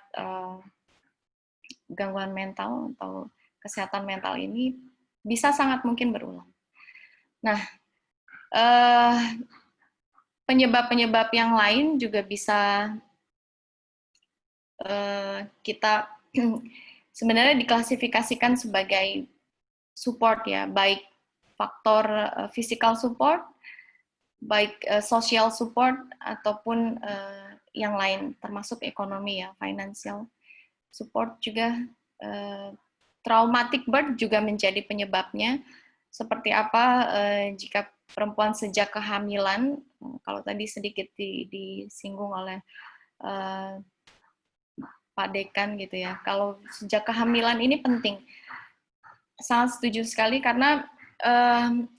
gangguan mental atau kesehatan mental ini, bisa sangat mungkin berulang. Nah, penyebab-penyebab yang lain juga bisa kita sebenarnya diklasifikasikan sebagai support ya, baik faktor physical support, baik social support, ataupun yang lain, termasuk ekonomi ya, financial support juga. Traumatic birth juga menjadi penyebabnya. Seperti apa jika perempuan sejak kehamilan, kalau tadi sedikit disinggung oleh Pak Dekan gitu ya, kalau sejak kehamilan ini penting. Sangat setuju sekali, karena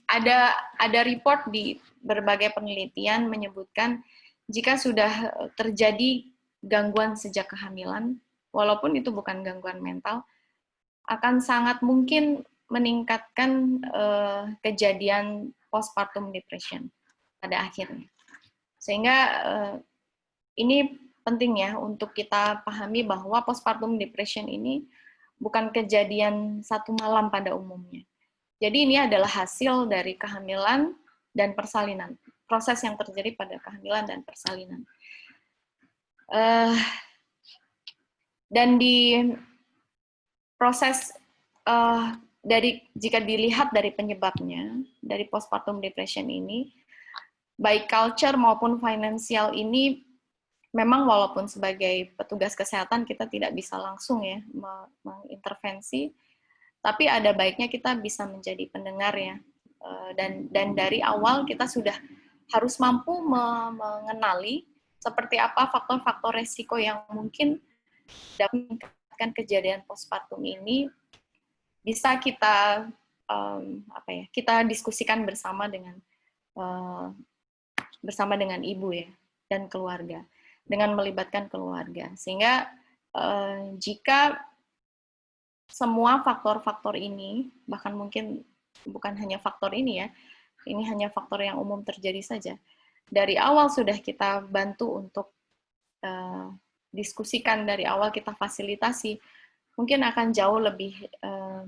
ada report di berbagai penelitian menyebutkan jika sudah terjadi gangguan sejak kehamilan, walaupun itu bukan gangguan mental, akan sangat mungkin meningkatkan kejadian postpartum depression pada akhirnya. Sehingga ini penting ya untuk kita pahami bahwa postpartum depression ini bukan kejadian satu malam pada umumnya. Jadi ini adalah hasil dari kehamilan dan persalinan, proses yang terjadi pada kehamilan dan persalinan. Dan di proses jika dilihat dari penyebabnya, dari postpartum depression ini, baik culture maupun finansial ini, memang walaupun sebagai petugas kesehatan kita tidak bisa langsung ya mengintervensi, tapi ada baiknya kita bisa menjadi pendengar ya, dan dari awal kita sudah harus mampu mengenali seperti apa faktor-faktor resiko yang mungkin dapat meningkatkan kejadian postpartum ini, bisa kita kita diskusikan bersama dengan ibu ya dan keluarga, dengan melibatkan keluarga, sehingga jika semua faktor-faktor ini, bahkan mungkin bukan hanya faktor ini ya, ini hanya faktor yang umum terjadi saja, dari awal sudah kita bantu untuk diskusikan dari awal, kita fasilitasi, mungkin akan jauh lebih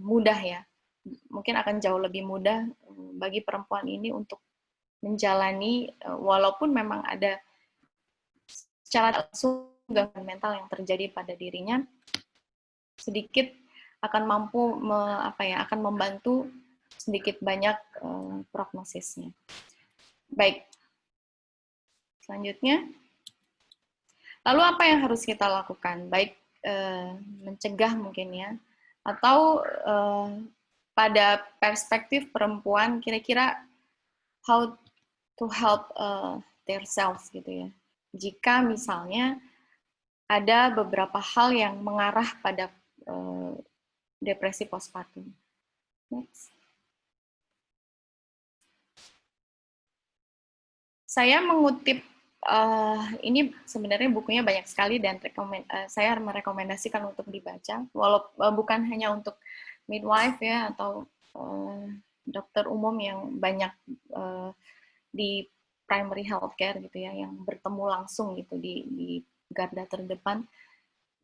mudah ya. Mungkin akan jauh lebih mudah bagi perempuan ini untuk menjalani, walaupun memang ada secara langsung gangguan mental yang terjadi pada dirinya, sedikit akan mampu akan membantu sedikit banyak prognosisnya. Baik, selanjutnya, lalu apa yang harus kita lakukan? Baik mencegah mungkin ya, atau pada perspektif perempuan, kira-kira how to help their selves gitu ya. Jika misalnya ada beberapa hal yang mengarah pada depresi postpartum. Next. Saya mengutip, ini sebenarnya bukunya banyak sekali dan saya merekomendasikan untuk dibaca, walaupun bukan hanya untuk midwife ya, atau dokter umum yang banyak di primary healthcare gitu ya, yang bertemu langsung gitu di garda terdepan.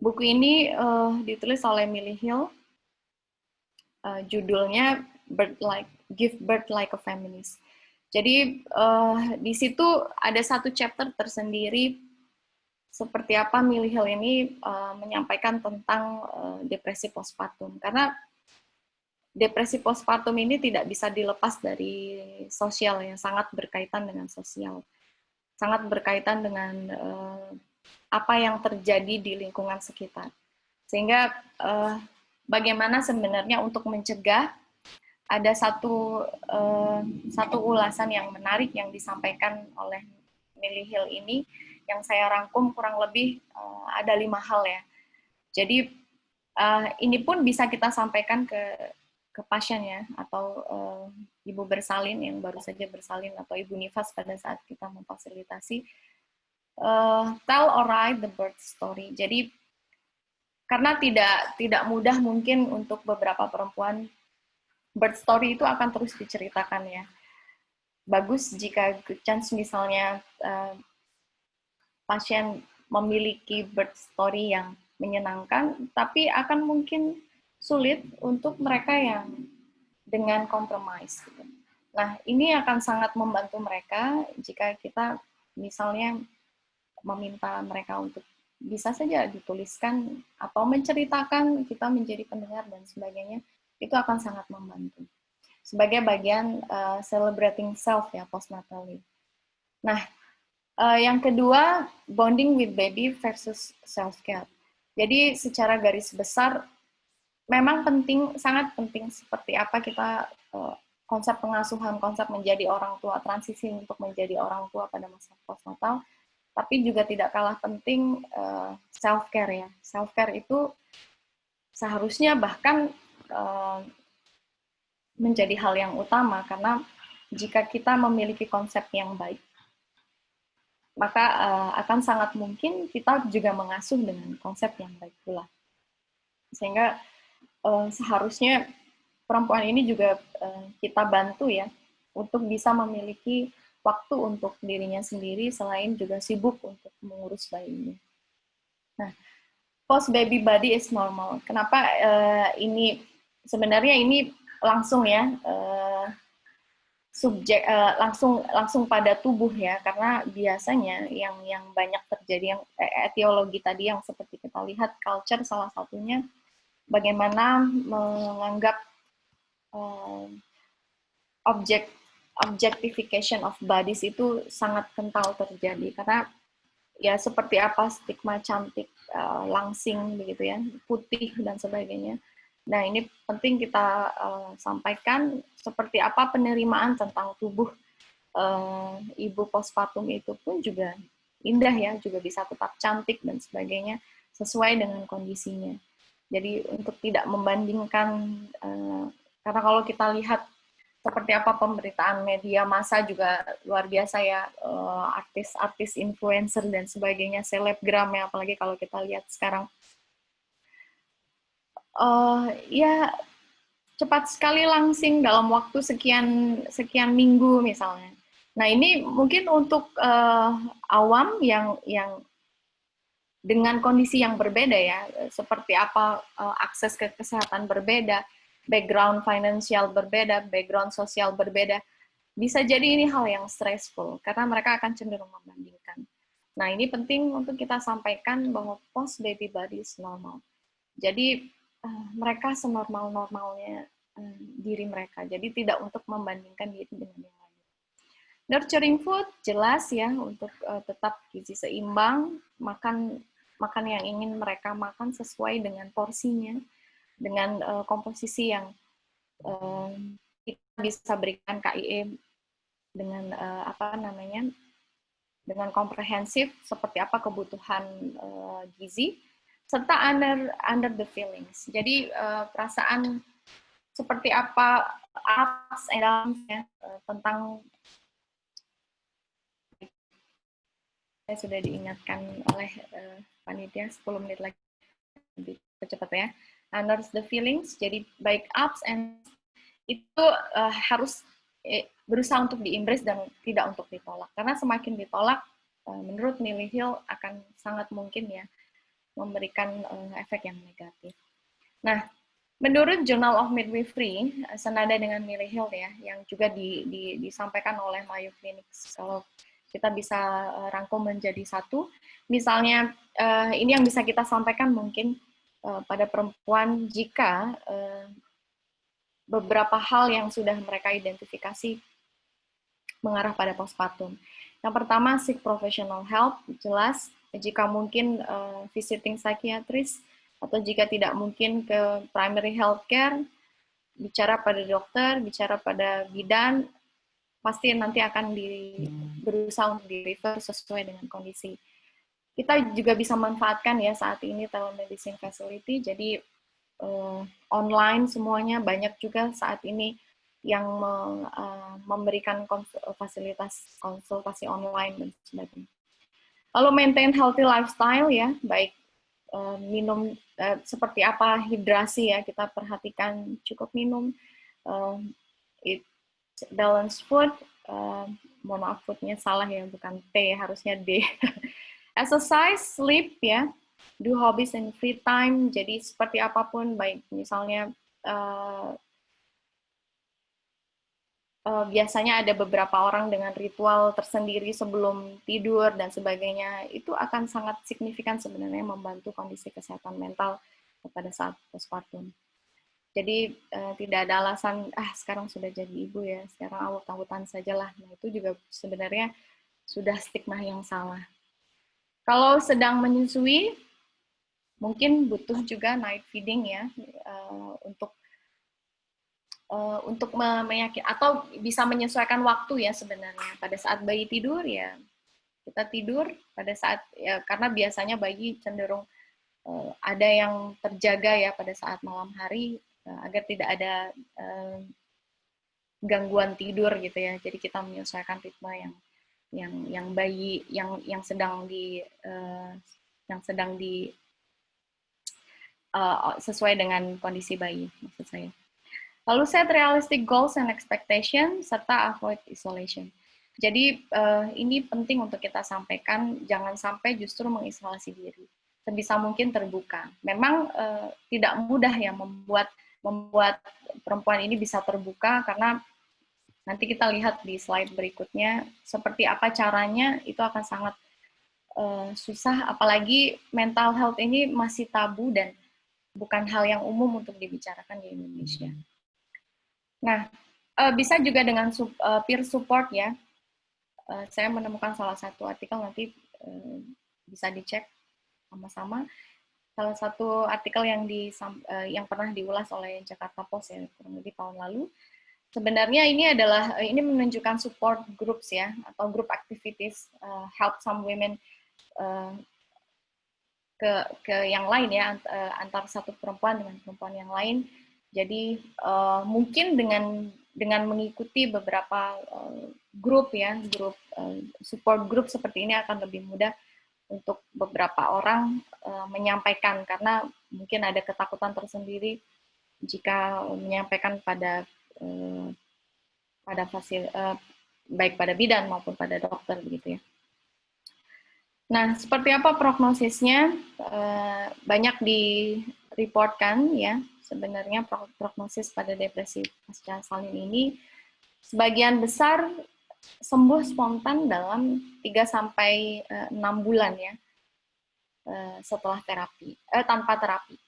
Buku ini ditulis oleh Millie Hill, judulnya Give Birth Like a Feminist. Jadi di situ ada satu chapter tersendiri seperti apa Millie Hill ini menyampaikan tentang depresi postpartum. Karena depresi postpartum ini tidak bisa dilepas dari sosial, yang sangat berkaitan dengan sosial, sangat berkaitan dengan apa yang terjadi di lingkungan sekitar. Sehingga bagaimana sebenarnya untuk mencegah, ada satu ulasan yang menarik yang disampaikan oleh Millie Hill ini, yang saya rangkum kurang lebih ada 5 hal ya. Jadi ini pun bisa kita sampaikan ke pasien ya, atau ibu bersalin yang baru saja bersalin, atau ibu nifas pada saat kita memfasilitasi. Tell or write the birth story. Jadi karena tidak mudah mungkin untuk beberapa perempuan, birth story itu akan terus diceritakan ya. Bagus jika good chance misalnya pasien memiliki birth story yang menyenangkan, tapi akan mungkin sulit untuk mereka yang dengan compromise. Nah, ini akan sangat membantu mereka jika kita misalnya meminta mereka untuk bisa saja dituliskan atau menceritakan, kita menjadi pendengar dan sebagainya, itu akan sangat membantu. Sebagai bagian celebrating self ya, postnatally. Nah, yang kedua, bonding with baby versus self-care. Jadi secara garis besar, memang penting, sangat penting seperti apa kita konsep pengasuhan, konsep menjadi orang tua, transisi untuk menjadi orang tua pada masa postnatal, tapi juga tidak kalah penting self-care ya. Self-care itu seharusnya bahkan menjadi hal yang utama, karena jika kita memiliki konsep yang baik, maka akan sangat mungkin kita juga mengasuh dengan konsep yang baik pula. Sehingga seharusnya perempuan ini juga kita bantu ya, untuk bisa memiliki waktu untuk dirinya sendiri, selain juga sibuk untuk mengurus bayinya. Nah, post baby body is normal. Kenapa ini sebenarnya ini langsung ya langsung pada tubuh ya, karena biasanya yang banyak terjadi yang etiologi tadi yang seperti kita lihat, culture salah satunya, bagaimana menganggap objectification of bodies itu sangat kental terjadi, karena ya seperti apa stigma cantik, langsing begitu ya, putih dan sebagainya. Nah, ini penting kita sampaikan seperti apa penerimaan tentang tubuh ibu postpartum itu pun juga indah ya, juga bisa tetap cantik dan sebagainya sesuai dengan kondisinya. Jadi untuk tidak membandingkan, karena kalau kita lihat seperti apa pemberitaan media massa juga luar biasa ya, artis-artis, influencer dan sebagainya, selebgram ya, apalagi kalau kita lihat sekarang. Ya cepat sekali langsing dalam waktu sekian minggu misalnya. Nah, ini mungkin untuk awam yang dengan kondisi yang berbeda ya, seperti apa akses ke kesehatan berbeda, background finansial berbeda, background sosial berbeda, bisa jadi ini hal yang stressful karena mereka akan cenderung membandingkan. Nah, ini penting untuk kita sampaikan bahwa post baby body is normal. Jadi mereka senormal-normalnya diri mereka. Jadi tidak untuk membandingkan diri dengan yang lain. Nurturing food jelas ya untuk tetap gizi seimbang, makan yang ingin mereka makan sesuai dengan porsinya, dengan komposisi yang kita bisa berikan KIE dengan dengan komprehensif seperti apa kebutuhan gizi serta under the feelings. Jadi perasaan seperti apa ups and downs ya tentang saya sudah diingatkan oleh panitia 10 menit lagi lebih cepat ya. Under the feelings, jadi baik ups and itu harus berusaha untuk di-embrace dan tidak untuk ditolak. Karena semakin ditolak, menurut Millie Hill akan sangat mungkin ya memberikan efek yang negatif. Nah, menurut Journal of Midwifery, senada dengan Millie Hill ya, yang juga disampaikan oleh Mayo Clinics, kalau kita bisa rangkum menjadi satu, misalnya ini yang bisa kita sampaikan mungkin pada perempuan jika beberapa hal yang sudah mereka identifikasi mengarah pada postpartum. Yang pertama, seek professional help, jelas. Jika mungkin visiting psychiatrist, atau jika tidak mungkin ke primary health care, bicara pada dokter, bicara pada bidan, pasti nanti akan berusaha untuk di-refer sesuai dengan kondisi. Kita juga bisa manfaatkan ya saat ini telemedicine facility, jadi online semuanya, banyak juga saat ini yang memberikan fasilitas konsultasi online dan sebagainya. Lalu maintain healthy lifestyle ya, baik minum seperti apa hidrasi ya, kita perhatikan cukup minum, balanced food, mohon maaf foodnya salah ya, bukan T, harusnya D. Exercise, sleep ya, do hobbies in free time, jadi seperti apapun, baik misalnya biasanya ada beberapa orang dengan ritual tersendiri sebelum tidur dan sebagainya, itu akan sangat signifikan sebenarnya membantu kondisi kesehatan mental pada saat postpartum. Jadi tidak ada alasan, sekarang sudah jadi ibu ya, sekarang awut-awutan sajalah. Nah itu juga sebenarnya sudah stigma yang salah. Kalau sedang menyusui, mungkin butuh juga night feeding ya, untuk meyakinkan atau bisa menyesuaikan waktu ya sebenarnya. Pada saat bayi tidur ya kita tidur pada saat ya, karena biasanya bayi cenderung ada yang terjaga ya pada saat malam hari agar tidak ada gangguan tidur gitu ya. Jadi kita menyesuaikan ritme yang bayi yang sedang sesuai dengan kondisi bayi maksud saya. Lalu set realistic goals and expectation serta avoid isolation. Jadi ini penting untuk kita sampaikan, jangan sampai justru mengisolasi diri. Sebisa mungkin terbuka. Memang tidak mudah ya membuat perempuan ini bisa terbuka karena nanti kita lihat di slide berikutnya seperti apa caranya, itu akan sangat susah, apalagi mental health ini masih tabu dan bukan hal yang umum untuk dibicarakan di Indonesia. Nah, bisa juga dengan peer support ya. Saya menemukan salah satu artikel, nanti bisa dicek sama-sama. Salah satu artikel yang pernah diulas oleh Jakarta Post ya, kurang lebih tahun lalu. Sebenarnya ini menunjukkan support groups ya, atau group activities help some women ke yang lain ya, antar satu perempuan dengan perempuan yang lain. Jadi mungkin dengan mengikuti beberapa grup ya, support group seperti ini akan lebih mudah untuk beberapa orang menyampaikan, karena mungkin ada ketakutan tersendiri jika menyampaikan baik pada bidan maupun pada dokter begitu ya. Nah, seperti apa prognosisnya? Banyak direportkan ya, sebenarnya prognosis pada depresi pasca salin ini sebagian besar sembuh spontan dalam 3-6 bulan ya, setelah terapi, tanpa terapi.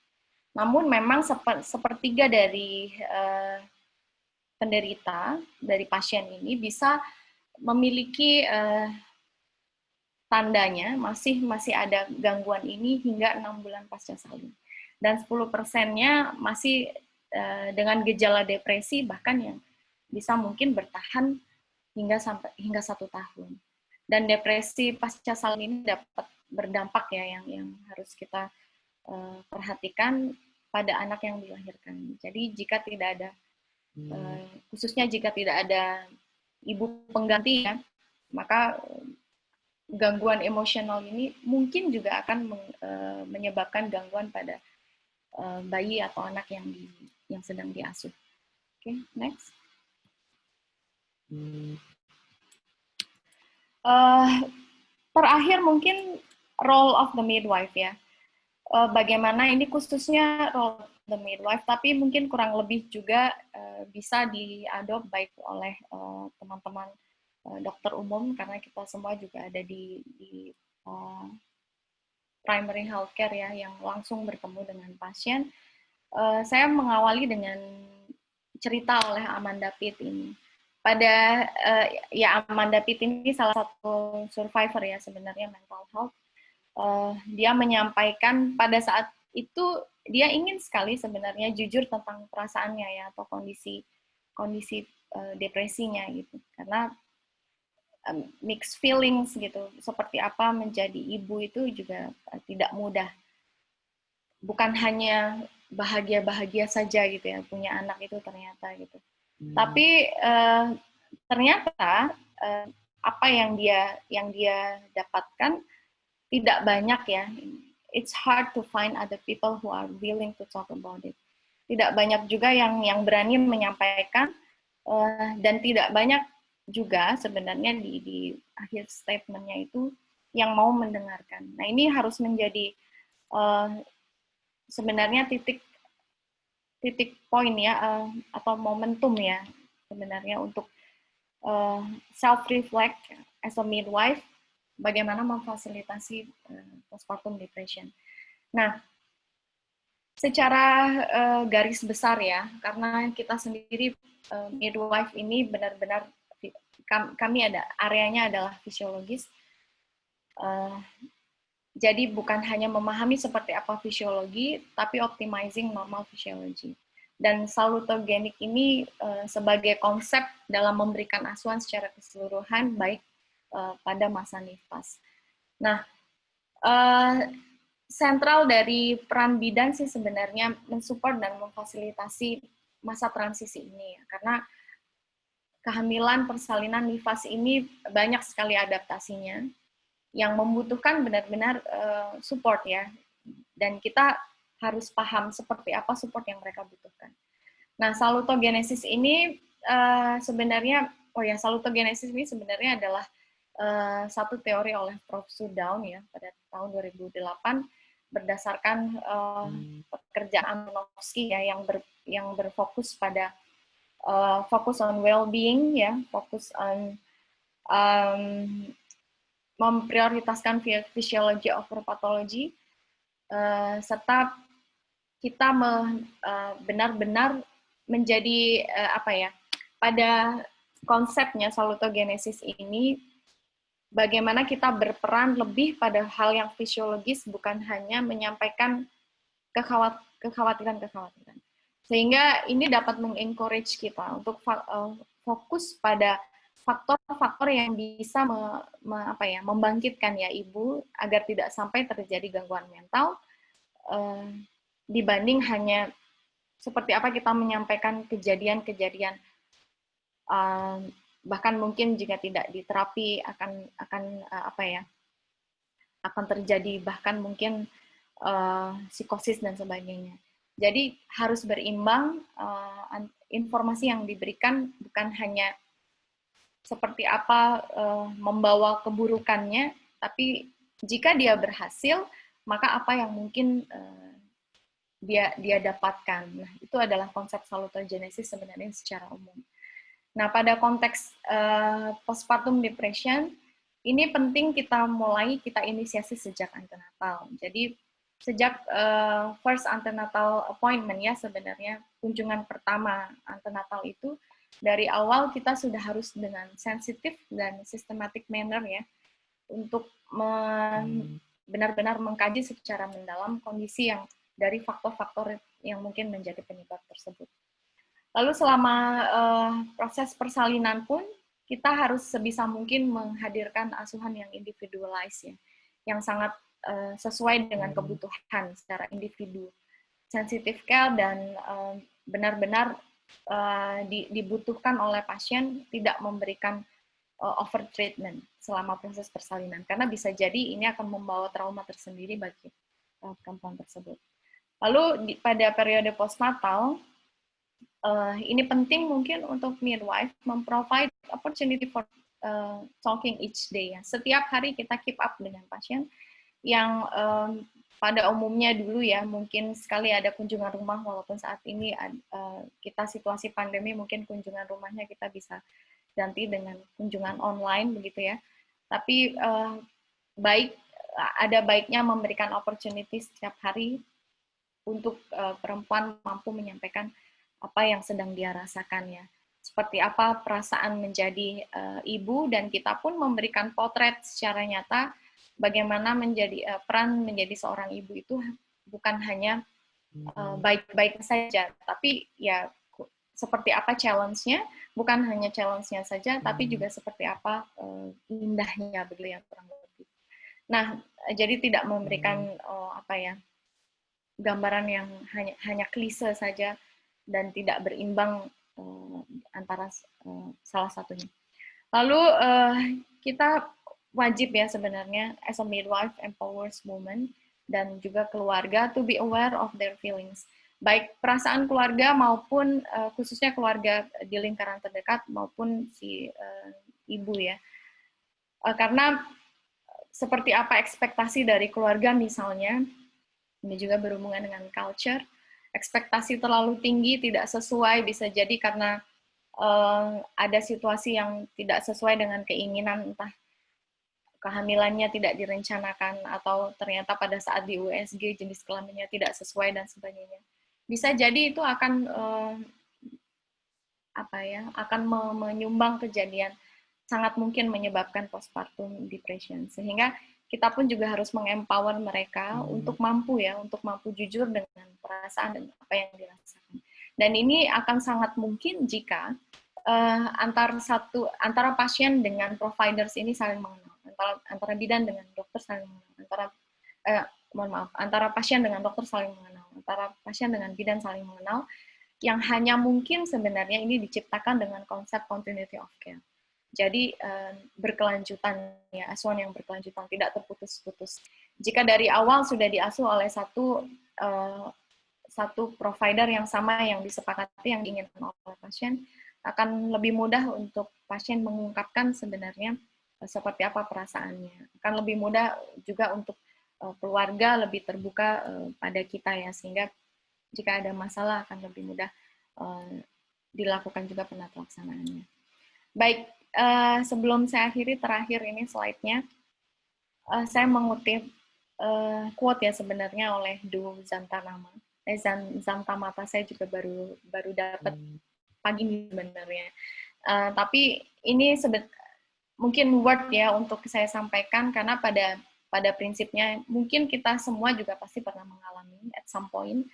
Namun memang sepertiga dari penderita, dari pasien ini bisa memiliki tandanya masih ada gangguan ini hingga 6 bulan pasca salin. Dan 10%-nya masih dengan gejala depresi, bahkan yang bisa mungkin bertahan hingga 1 tahun. Dan depresi pasca salin ini dapat berdampak ya yang harus kita perhatikan pada anak yang dilahirkan. Jadi jika tidak ada khususnya jika tidak ada ibu pengganti ya, maka gangguan emosional ini mungkin juga akan menyebabkan gangguan pada bayi atau anak yang sedang diasuh. Oke, next. Terakhir mungkin role of the midwife ya. Bagaimana ini khususnya role of the midwife, tapi mungkin kurang lebih juga bisa diadop baik oleh teman-teman dokter umum, karena kita semua juga ada di primary healthcare ya, yang langsung bertemu dengan pasien. Saya mengawali dengan cerita oleh Amanda Pitt ini. Pada ya Amanda Pitt ini salah satu survivor ya sebenarnya mental health. Dia menyampaikan pada saat itu dia ingin sekali sebenarnya jujur tentang perasaannya ya, atau kondisi depresinya gitu, karena mixed feelings gitu, seperti apa menjadi ibu itu juga tidak mudah, bukan hanya bahagia saja gitu ya punya anak itu ternyata gitu. Tapi ternyata apa yang dia dapatkan tidak banyak ya. It's hard to find other people who are willing to talk about it. Tidak banyak juga yang berani menyampaikan, dan tidak banyak juga sebenarnya di akhir statementnya itu yang mau mendengarkan. Nah, ini harus menjadi sebenarnya titik poin ya, atau momentum ya sebenarnya untuk self-reflect as a midwife, bagaimana memfasilitasi postpartum depression. Nah, secara garis besar ya, karena kita sendiri midwife ini benar-benar kami ada areanya adalah fisiologis. Jadi bukan hanya memahami seperti apa fisiologi, tapi optimizing normal physiology. Dan salutogenik ini sebagai konsep dalam memberikan asuhan secara keseluruhan baik pada masa nifas. Nah, sentral dari peran bidan sih sebenarnya mensupport dan memfasilitasi masa transisi ini ya, karena kehamilan, persalinan, nifas ini banyak sekali adaptasinya yang membutuhkan benar-benar support ya, dan kita harus paham seperti apa support yang mereka butuhkan. Nah, salutogenesis ini sebenarnya, salutogenesis ini sebenarnya adalah satu teori oleh Prof. Sudown ya pada tahun 2008 berdasarkan pekerjaan Malinowski ya yang berfokus pada fokus on well-being ya, fokus on memprioritaskan physiology over pathology, serta kita benar-benar menjadi pada konsepnya salutogenesis ini bagaimana kita berperan lebih pada hal yang fisiologis, bukan hanya menyampaikan kekhawatiran. Sehingga ini dapat mengencourage kita untuk fokus pada faktor-faktor yang bisa membangkitkan ya ibu agar tidak sampai terjadi gangguan mental, dibanding hanya seperti apa kita menyampaikan kejadian-kejadian, bahkan mungkin jika tidak diterapi akan terjadi bahkan mungkin psikosis dan sebagainya. Jadi harus berimbang, informasi yang diberikan bukan hanya seperti apa membawa keburukannya, tapi Jika dia berhasil, maka apa yang mungkin dia dapatkan. Nah, itu adalah konsep salutogenesis sebenarnya secara umum. Nah, pada konteks postpartum depression, ini penting kita inisiasi sejak antenatal. Jadi, sejak first antenatal appointment ya sebenarnya, kunjungan pertama antenatal itu, dari awal kita sudah harus dengan sensitif dan systematic manner ya, untuk benar-benar mengkaji secara mendalam kondisi yang dari faktor-faktor yang mungkin menjadi penyebab tersebut. Lalu selama proses persalinan pun, kita harus sebisa mungkin menghadirkan asuhan yang individualized ya, yang sangat sesuai dengan kebutuhan secara individu, sensitif care dan benar-benar dibutuhkan oleh pasien, tidak memberikan over treatment selama proses persalinan, karena bisa jadi ini akan membawa trauma tersendiri bagi perempuan tersebut. Lalu pada periode postnatal, ini penting mungkin untuk midwife memprovide opportunity for talking each day ya. Setiap hari kita keep up dengan pasien yang pada umumnya dulu ya mungkin sekali ada kunjungan rumah, walaupun saat ini kita situasi pandemi mungkin kunjungan rumahnya kita bisa ganti dengan kunjungan online begitu ya. Tapi ada baiknya memberikan opportunity setiap hari untuk perempuan mampu menyampaikan apa yang sedang dia rasakan ya. Seperti apa perasaan menjadi ibu, dan kita pun memberikan potret secara nyata bagaimana peran menjadi seorang ibu itu bukan hanya baik-baik saja, tapi ya seperti apa challenge-nya, bukan hanya challenge-nya saja, tapi juga seperti apa indahnya begitu ya kurang lebih. Nah, jadi tidak memberikan gambaran yang hanya klise saja dan tidak berimbang antara salah satunya. Lalu kita wajib ya sebenarnya as a midwife empowers women dan juga keluarga to be aware of their feelings. Baik perasaan keluarga maupun khususnya keluarga di lingkaran terdekat maupun si ibu ya. Karena seperti apa ekspektasi dari keluarga misalnya, ini juga berhubungan dengan culture, ekspektasi terlalu tinggi tidak sesuai, bisa jadi karena ada situasi yang tidak sesuai dengan keinginan, entah kehamilannya tidak direncanakan atau ternyata pada saat di USG jenis kelaminnya tidak sesuai dan sebagainya. Bisa jadi itu akan akan menyumbang kejadian sangat mungkin menyebabkan postpartum depression, sehingga kita pun juga harus mengempower mereka untuk mampu jujur dengan perasaan dan apa yang dirasakan. Dan ini akan sangat mungkin jika antara pasien dengan providers ini saling mengenal, antara bidan dengan dokter saling mengenal, antara pasien dengan dokter saling mengenal, antara pasien dengan bidan saling mengenal, yang hanya mungkin sebenarnya ini diciptakan dengan konsep continuity of care. Jadi berkelanjutan ya, asuhan yang berkelanjutan, tidak terputus-putus. Jika dari awal sudah diasuh oleh satu provider yang sama, yang disepakati, yang diinginkan oleh pasien, akan lebih mudah untuk pasien mengungkapkan sebenarnya seperti apa perasaannya. Akan lebih mudah juga untuk keluarga lebih terbuka pada kita ya, sehingga jika ada masalah akan lebih mudah dilakukan juga penata laksanaannya. Baik, sebelum saya akhiri, terakhir ini slide-nya, saya mengutip quote ya sebenarnya oleh Du Zantamata. Zantamata saya juga baru dapat pagi ini sebenarnya. Tapi ini mungkin word ya untuk saya sampaikan, karena pada prinsipnya mungkin kita semua juga pasti pernah mengalami at some point.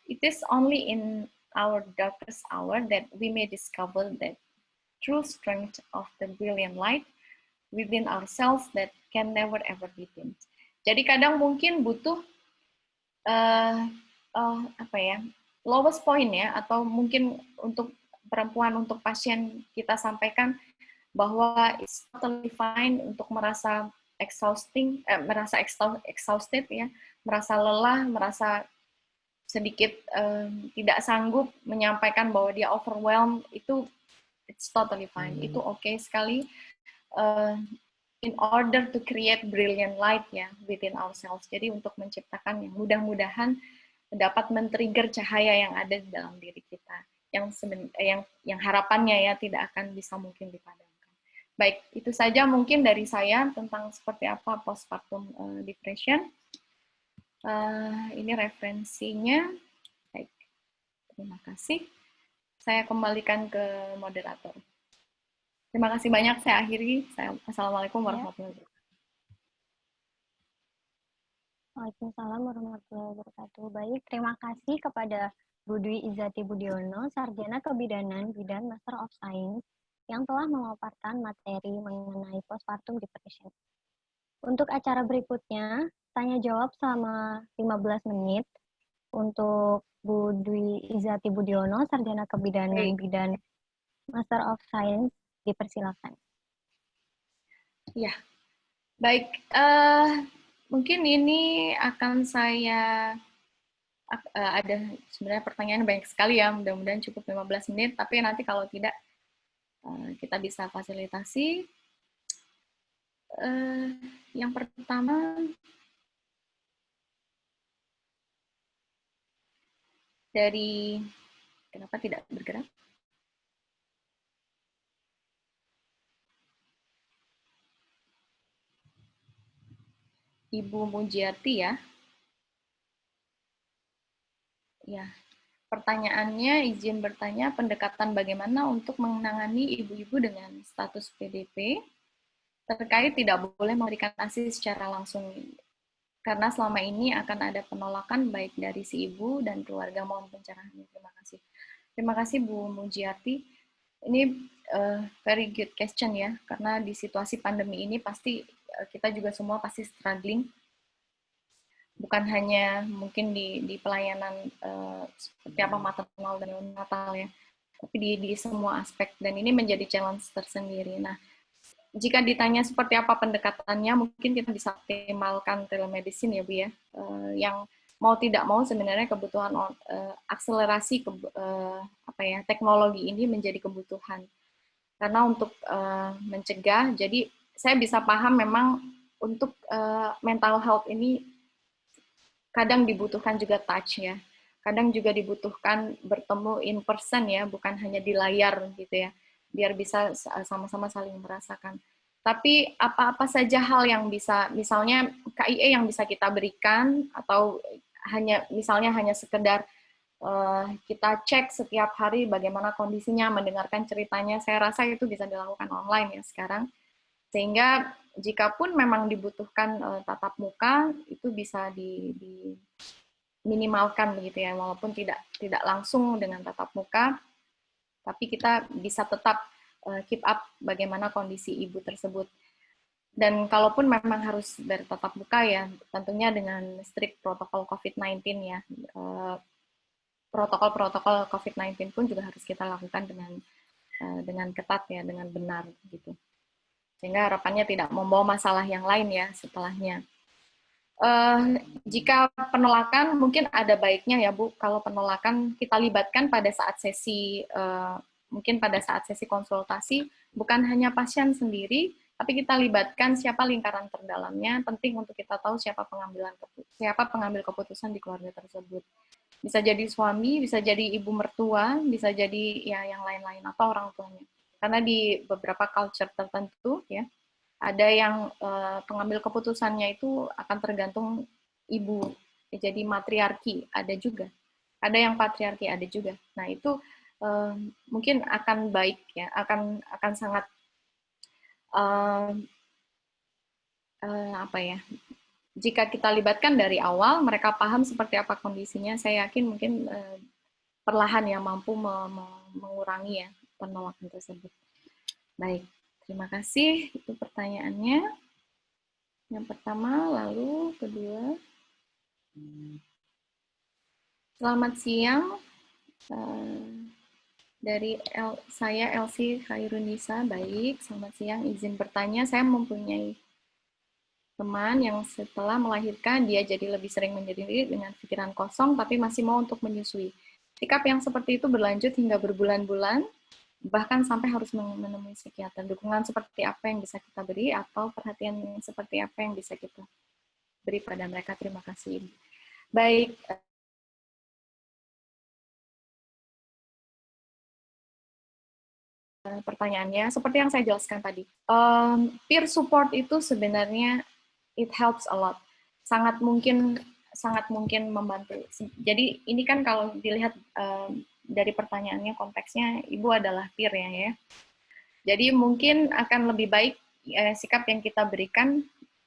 It is only in our darkest hour that we may discover that true strength of the brilliant light within ourselves that can never ever be dimmed. Jadi kadang mungkin butuh lowest point ya, atau mungkin untuk perempuan, untuk pasien kita sampaikan bahwa it's totally fine untuk merasa exhausted ya, merasa lelah, merasa sedikit tidak sanggup menyampaikan bahwa dia overwhelmed, itu it's totally fine, itu oke sekali. in order to create brilliant light ya within ourselves. Jadi untuk menciptakan yang mudah-mudahan dapat men-trigger cahaya yang ada di dalam diri kita, yang harapannya ya tidak akan bisa mungkin dipadamkan. Baik, itu saja mungkin dari saya tentang seperti apa postpartum depression. Ini referensinya. Baik, terima kasih. Saya kembalikan ke moderator. Terima kasih banyak, saya akhiri. Assalamualaikum warahmatullahi wabarakatuh. Waalaikumsalam warahmatullahi wabarakatuh. Baik, terima kasih kepada Bu Dwi Izzati Budiono, Sarjana Kebidanan Bidang Master of Science, yang telah memaparkan materi mengenai postpartum depression. Untuk acara berikutnya, tanya jawab selama 15 menit. Untuk Bu Dwi Izzati Budiono, Sarjana Kebidanan Bidang Master of Science, dipersilakan. Ya, baik. Mungkin ini akan saya ada sebenarnya pertanyaan banyak sekali ya, mudah-mudahan cukup 15 menit, tapi nanti kalau tidak kita bisa fasilitasi. Yang pertama dari kenapa tidak bergerak? Ibu Mujiati ya. Ya, pertanyaannya izin bertanya pendekatan bagaimana untuk menangani ibu-ibu dengan status PDP terkait tidak boleh memberikan ASI secara langsung karena selama ini akan ada penolakan baik dari si ibu dan keluarga. Mohon pencerahannya. Terima kasih. Terima kasih Bu Mujiati. Ini very good question ya, karena di situasi pandemi ini pasti kita juga semua pasti struggling. Bukan hanya mungkin di pelayanan seperti apa maternal dan neonatal ya, tapi di semua aspek, dan ini menjadi challenge tersendiri. Nah, jika ditanya seperti apa pendekatannya, mungkin kita bisa optimalkan telemedicine ya Bu ya, yang mau tidak mau sebenarnya kebutuhan akselerasi teknologi ini menjadi kebutuhan. Karena untuk mencegah, jadi saya bisa paham memang untuk mental health ini kadang dibutuhkan juga touch ya, kadang juga dibutuhkan bertemu in person ya, bukan hanya di layar gitu ya, biar bisa sama-sama saling merasakan. Tapi apa-apa saja hal yang bisa, misalnya KIE yang bisa kita berikan, atau misalnya hanya sekedar kita cek setiap hari bagaimana kondisinya, mendengarkan ceritanya, saya rasa itu bisa dilakukan online ya sekarang. Sehingga jikapun memang dibutuhkan tatap muka, itu bisa diminimalkan begitu ya, walaupun tidak langsung dengan tatap muka, tapi kita bisa tetap keep up bagaimana kondisi ibu tersebut. Dan kalaupun memang harus bertatap muka ya, tentunya dengan strict protokol COVID-19 ya. Protokol-protokol COVID-19 pun juga harus kita lakukan dengan ketat ya, dengan benar gitu. Sehingga harapannya tidak membawa masalah yang lain ya setelahnya. Jika penolakan mungkin ada baiknya ya Bu, kalau penolakan kita libatkan pada saat sesi mungkin pada saat sesi konsultasi, bukan hanya pasien sendiri, tapi kita libatkan siapa lingkaran terdalamnya. Penting untuk kita tahu siapa pengambil keputusan di keluarga tersebut. Bisa jadi suami, bisa jadi ibu mertua, bisa jadi ya yang lain-lain atau orang tuanya. Karena di beberapa culture tertentu ya, ada yang pengambil keputusannya itu akan tergantung ibu. Jadi matriarki ada juga. Ada yang patriarki ada juga. Nah, itu mungkin akan baik ya, akan sangat jika kita libatkan dari awal, mereka paham seperti apa kondisinya, saya yakin mungkin perlahan ya mampu mengurangi ya penolakan tersebut. Baik, terima kasih. Itu pertanyaannya. Yang pertama, lalu kedua. Selamat siang. Dari saya Elsie Khairunisa. Baik, selamat siang. Izin bertanya, saya mempunyai teman yang setelah melahirkan dia jadi lebih sering menyendiri dengan pikiran kosong tapi masih mau untuk menyusui. Sikap yang seperti itu berlanjut hingga berbulan-bulan bahkan sampai harus menemui psikiater. Dukungan seperti apa yang bisa kita beri atau perhatian seperti apa yang bisa kita beri pada mereka. Terima kasih. Baik, pertanyaannya seperti yang saya jelaskan tadi. Peer support itu sebenarnya it helps a lot. Sangat mungkin membantu. Jadi ini kan kalau dilihat dari pertanyaannya konteksnya ibu adalah peer ya. Jadi mungkin akan lebih baik sikap yang kita berikan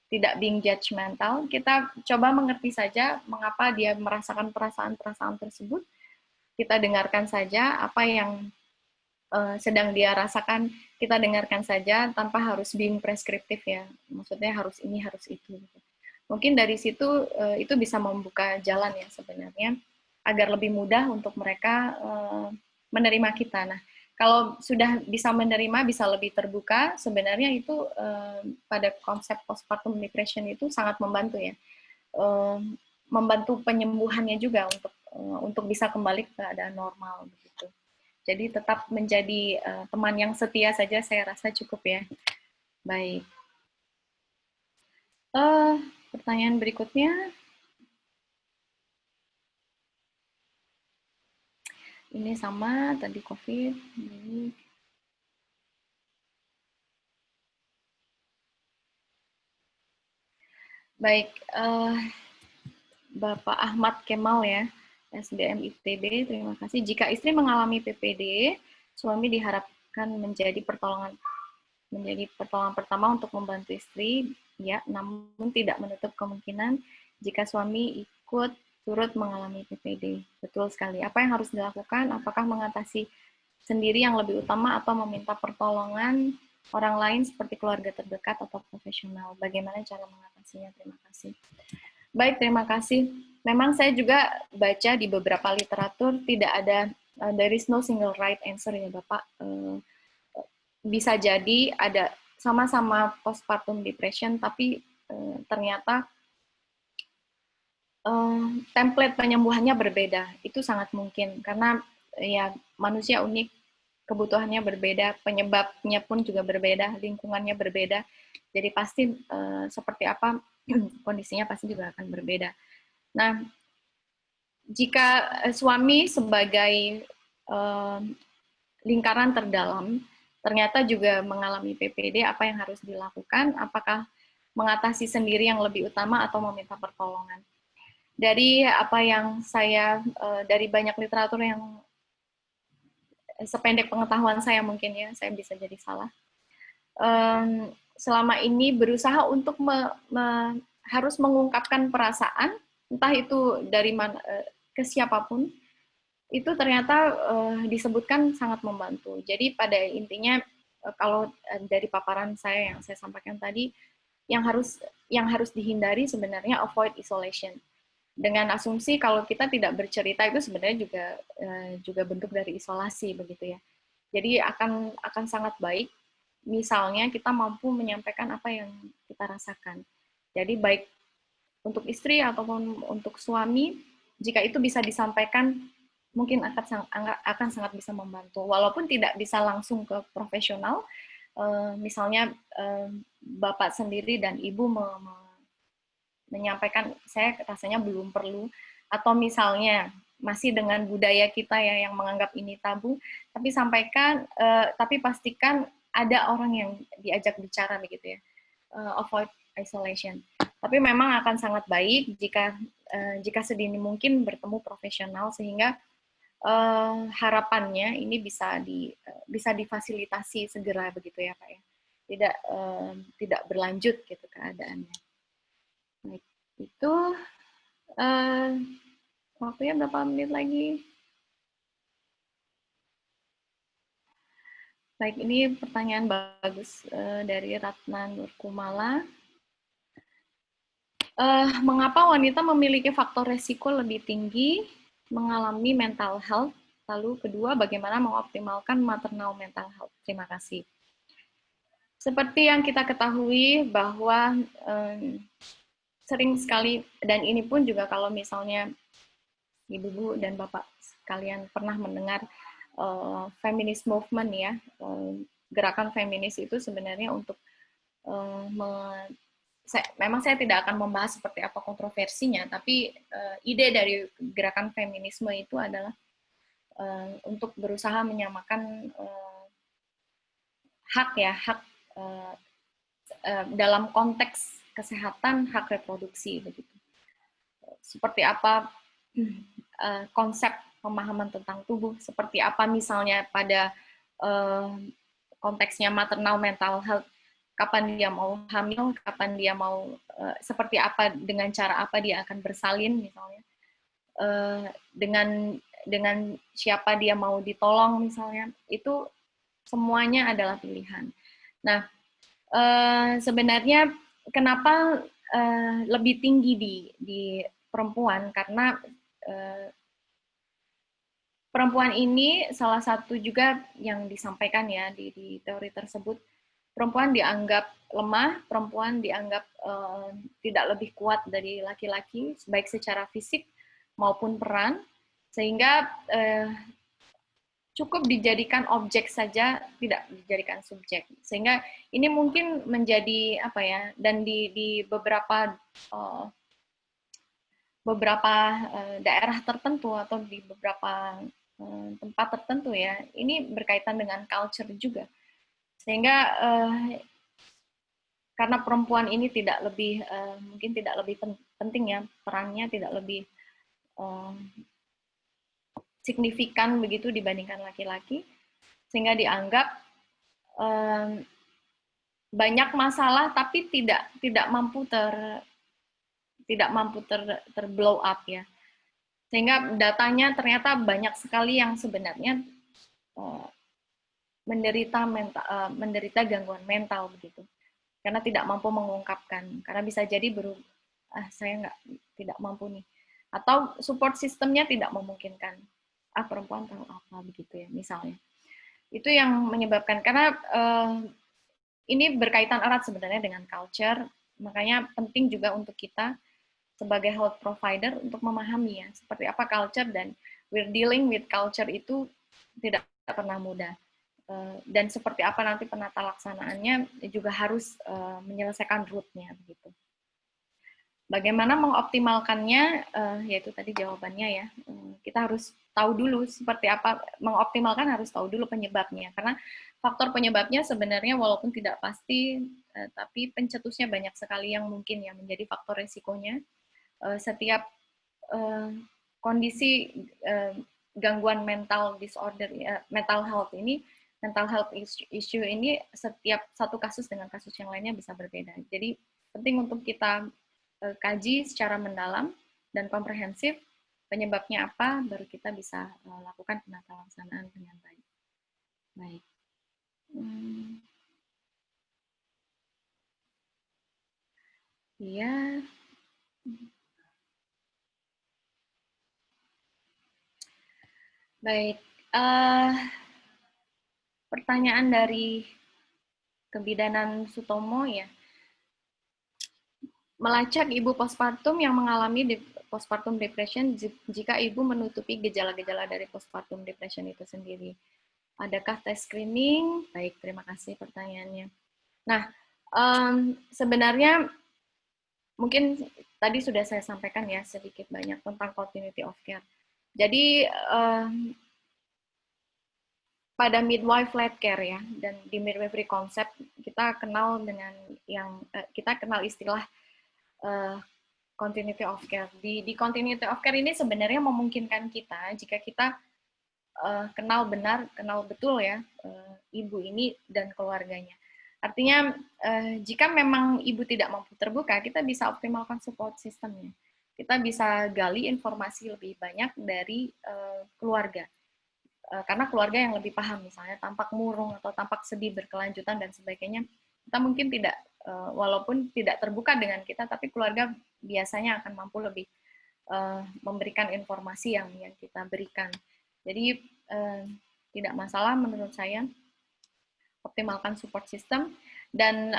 tidak being judgmental. Kita coba mengerti saja mengapa dia merasakan perasaan-perasaan tersebut. Kita dengarkan saja apa yang sedang dia rasakan, kita dengarkan saja tanpa harus being preskriptif ya. Maksudnya harus ini, harus itu. Mungkin dari situ itu bisa membuka jalan ya sebenarnya agar lebih mudah untuk mereka menerima kita. Nah, kalau sudah bisa menerima, bisa lebih terbuka, sebenarnya itu pada konsep postpartum depression itu sangat membantu ya. Membantu penyembuhannya juga untuk bisa kembali ke keadaan normal begitu. Jadi tetap menjadi teman yang setia saja saya rasa cukup ya. Baik. Pertanyaan berikutnya. Ini sama tadi COVID. Baik, Bapak Ahmad Kemal ya. SDM ITB, terima kasih. Jika istri mengalami PPD, suami diharapkan menjadi pertolongan pertama untuk membantu istri, ya, namun tidak menutup kemungkinan jika suami ikut turut mengalami PPD. Betul sekali. Apa yang harus dilakukan? Apakah mengatasi sendiri yang lebih utama atau meminta pertolongan orang lain seperti keluarga terdekat atau profesional? Bagaimana cara mengatasinya? Terima kasih. Baik, terima kasih. Memang saya juga baca di beberapa literatur tidak ada, there is no single right answer ya Bapak. Bisa jadi ada sama-sama postpartum depression, tapi ternyata template penyembuhannya berbeda. Itu sangat mungkin, karena ya manusia unik, kebutuhannya berbeda, penyebabnya pun juga berbeda, lingkungannya berbeda. Jadi pasti seperti apa kondisinya pasti juga akan berbeda. Nah, jika suami sebagai lingkaran terdalam ternyata juga mengalami PPD, apa yang harus dilakukan? Apakah mengatasi sendiri yang lebih utama atau meminta pertolongan? Dari apa yang saya, dari banyak literatur yang sependek pengetahuan saya mungkin ya, saya bisa jadi salah. Selama ini berusaha untuk harus mengungkapkan perasaan, entah itu dari mana ke siapapun, itu ternyata disebutkan sangat membantu. Jadi pada intinya kalau dari paparan saya yang saya sampaikan tadi, yang harus dihindari sebenarnya avoid isolation. Dengan asumsi kalau kita tidak bercerita itu sebenarnya juga bentuk dari isolasi begitu ya. Jadi akan sangat baik misalnya kita mampu menyampaikan apa yang kita rasakan. Jadi baik untuk istri ataupun untuk suami, jika itu bisa disampaikan, mungkin akan sangat bisa membantu. Walaupun tidak bisa langsung ke profesional, misalnya Bapak sendiri dan Ibu menyampaikan, saya rasanya belum perlu, atau misalnya masih dengan budaya kita ya yang menganggap ini tabu, tapi sampaikan, tapi pastikan ada orang yang diajak bicara begitu ya. Avoid isolation. Tapi memang akan sangat baik jika sedini mungkin bertemu profesional sehingga harapannya ini bisa difasilitasi segera begitu ya Pak ya. Tidak berlanjut gitu keadaannya. Baik, itu waktunya berapa menit lagi? Baik, ini pertanyaan bagus dari Ratna Nurkumala. Mengapa wanita memiliki faktor resiko lebih tinggi mengalami mental health? Lalu kedua, bagaimana mengoptimalkan maternal mental health? Terima kasih. Seperti yang kita ketahui bahwa sering sekali, dan ini pun juga kalau misalnya ibu-ibu dan bapak sekalian pernah mendengar feminist movement ya, gerakan feminis itu sebenarnya untuk memang saya tidak akan membahas seperti apa kontroversinya, tapi ide dari gerakan feminisme itu adalah untuk berusaha menyamakan hak dalam konteks kesehatan, hak reproduksi begitu. Seperti apa konsep pemahaman tentang tubuh, seperti apa misalnya pada konteksnya maternal mental health, kapan dia mau hamil, kapan dia mau seperti apa, dengan cara apa dia akan bersalin misalnya, dengan siapa dia mau ditolong misalnya, itu semuanya adalah pilihan. Nah, sebenarnya kenapa lebih tinggi di perempuan, karena perempuan ini salah satu juga yang disampaikan ya di teori tersebut, perempuan dianggap lemah, perempuan dianggap tidak lebih kuat dari laki-laki, baik secara fisik maupun peran, sehingga cukup dijadikan objek saja, tidak dijadikan subjek. Sehingga ini mungkin menjadi apa ya, dan di beberapa daerah tertentu atau di beberapa tempat tertentu ya, ini berkaitan dengan culture juga. Sehingga karena perempuan ini tidak lebih mungkin tidak lebih penting ya, perannya tidak lebih signifikan begitu dibandingkan laki-laki, sehingga dianggap banyak masalah tapi tidak mampu blow up ya. Sehingga datanya ternyata banyak sekali yang sebenarnya menderita gangguan mental begitu, karena tidak mampu mengungkapkan, karena bisa jadi saya tidak mampu nih, atau support sistemnya tidak memungkinkan, perempuan tahu apa begitu ya misalnya. Itu yang menyebabkan, karena ini berkaitan erat sebenarnya dengan culture, makanya penting juga untuk kita sebagai health provider untuk memahami ya seperti apa culture, dan we're dealing with culture itu tidak pernah mudah, dan seperti apa nanti penata laksanaannya juga harus menyelesaikan root-nya begitu. Bagaimana mengoptimalkannya, yaitu tadi jawabannya ya, kita harus tahu dulu seperti apa mengoptimalkan, harus tahu dulu penyebabnya, karena faktor penyebabnya sebenarnya walaupun tidak pasti, tapi pencetusnya banyak sekali yang mungkin ya menjadi faktor resikonya. Setiap kondisi gangguan mental disorder, mental health issue ini, setiap satu kasus dengan kasus yang lainnya bisa berbeda. Jadi penting untuk kita kaji secara mendalam dan komprehensif penyebabnya apa, baru kita bisa lakukan penata laksanaan dengan baik. Baik. Iya. Baik, pertanyaan dari Kebidanan Sutomo ya. Melacak ibu postpartum yang mengalami postpartum depression jika ibu menutupi gejala-gejala dari postpartum depression itu sendiri. Adakah tes screening? Baik, terima kasih pertanyaannya. Nah, sebenarnya mungkin tadi sudah saya sampaikan ya sedikit banyak tentang continuity of care. Jadi pada midwife-led care ya, dan di midwifery concept kita kenal dengan kita kenal istilah continuity of care. Di continuity of care ini sebenarnya memungkinkan kita jika kita kenal betul ya ibu ini dan keluarganya. Artinya jika memang ibu tidak mampu terbuka, kita bisa optimalkan support sistemnya. Kita bisa gali informasi lebih banyak dari keluarga. Karena keluarga yang lebih paham, misalnya tampak murung atau tampak sedih berkelanjutan dan sebagainya, kita mungkin tidak, walaupun tidak terbuka dengan kita, tapi keluarga biasanya akan mampu lebih memberikan informasi yang kita berikan. Jadi tidak masalah menurut saya optimalkan support system. Dan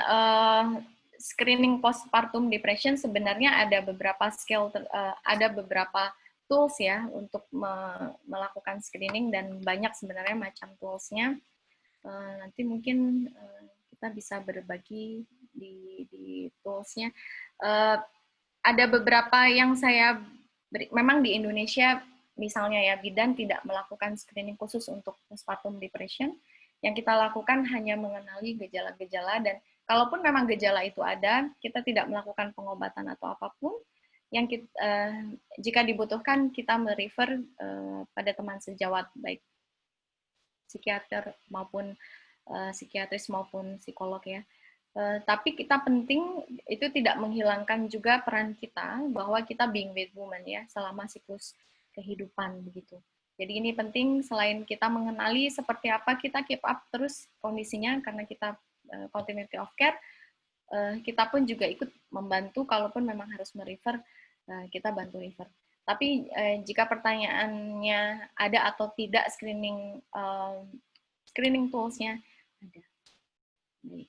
screening postpartum depression sebenarnya ada beberapa scale, ada beberapa tools ya untuk melakukan screening, dan banyak sebenarnya macam toolsnya. Nanti mungkin kita bisa berbagi di toolsnya. Ada beberapa yang saya memang di Indonesia misalnya ya, bidan tidak melakukan screening khusus untuk postpartum depression. Yang kita lakukan hanya mengenali gejala-gejala, dan kalaupun memang gejala itu ada, kita tidak melakukan pengobatan atau apapun. Yang kita, jika dibutuhkan kita merefer pada teman sejawat, baik psikiater maupun psikiatris maupun psikolog ya. Tapi kita penting itu tidak menghilangkan juga peran kita bahwa kita being with woman ya selama siklus kehidupan begitu. Jadi ini penting, selain kita mengenali seperti apa, kita keep up terus kondisinya karena kita continuity of care, kita pun juga ikut membantu kalaupun memang harus merefer, kita bantu refer. Tapi jika pertanyaannya ada atau tidak screening toolsnya, ada. Baik.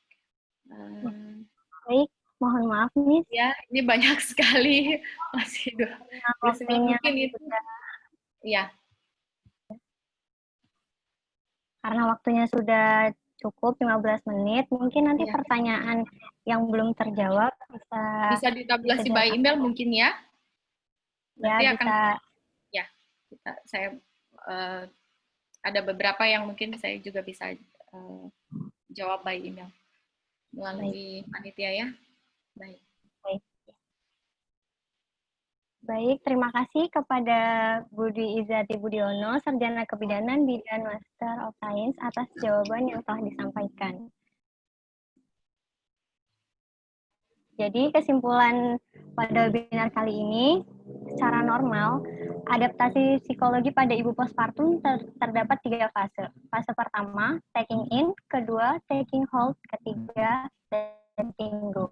Baik, mohon maaf nih. Ya, ini banyak sekali, masih mungkin itu. Ya. Karena waktunya sudah cukup 15 menit, mungkin nanti pertanyaan yang belum terjawab bisa ditabulasi by email mungkin ya. Nanti ya, akan bisa. Saya ada beberapa yang mungkin saya juga bisa jawab by email melalui panitia ya. Baik. Baik, terima kasih kepada Bu Dwi Izati Budiono, Sarjana Kebidanan Bidan Master of Science atas jawaban yang telah disampaikan. Jadi kesimpulan pada webinar kali ini, secara normal, adaptasi psikologi pada ibu postpartum terdapat 3 fase. Fase pertama, taking in, kedua, taking hold, ketiga, letting go.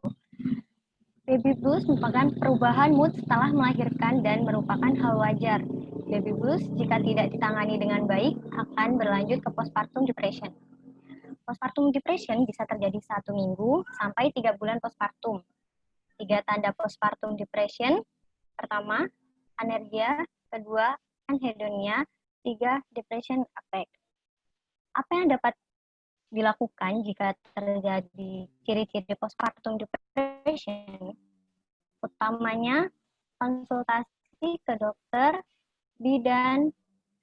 Baby blues merupakan perubahan mood setelah melahirkan dan merupakan hal wajar. Baby blues jika tidak ditangani dengan baik akan berlanjut ke postpartum depression. Postpartum depression bisa terjadi 1 minggu sampai 3 bulan postpartum. 3 tanda postpartum depression. Pertama, anergia. Kedua, anhedonia. 3, depression affect. Apa yang dapat dilakukan jika terjadi ciri-ciri postpartum depression? Utamanya konsultasi ke dokter, bidan,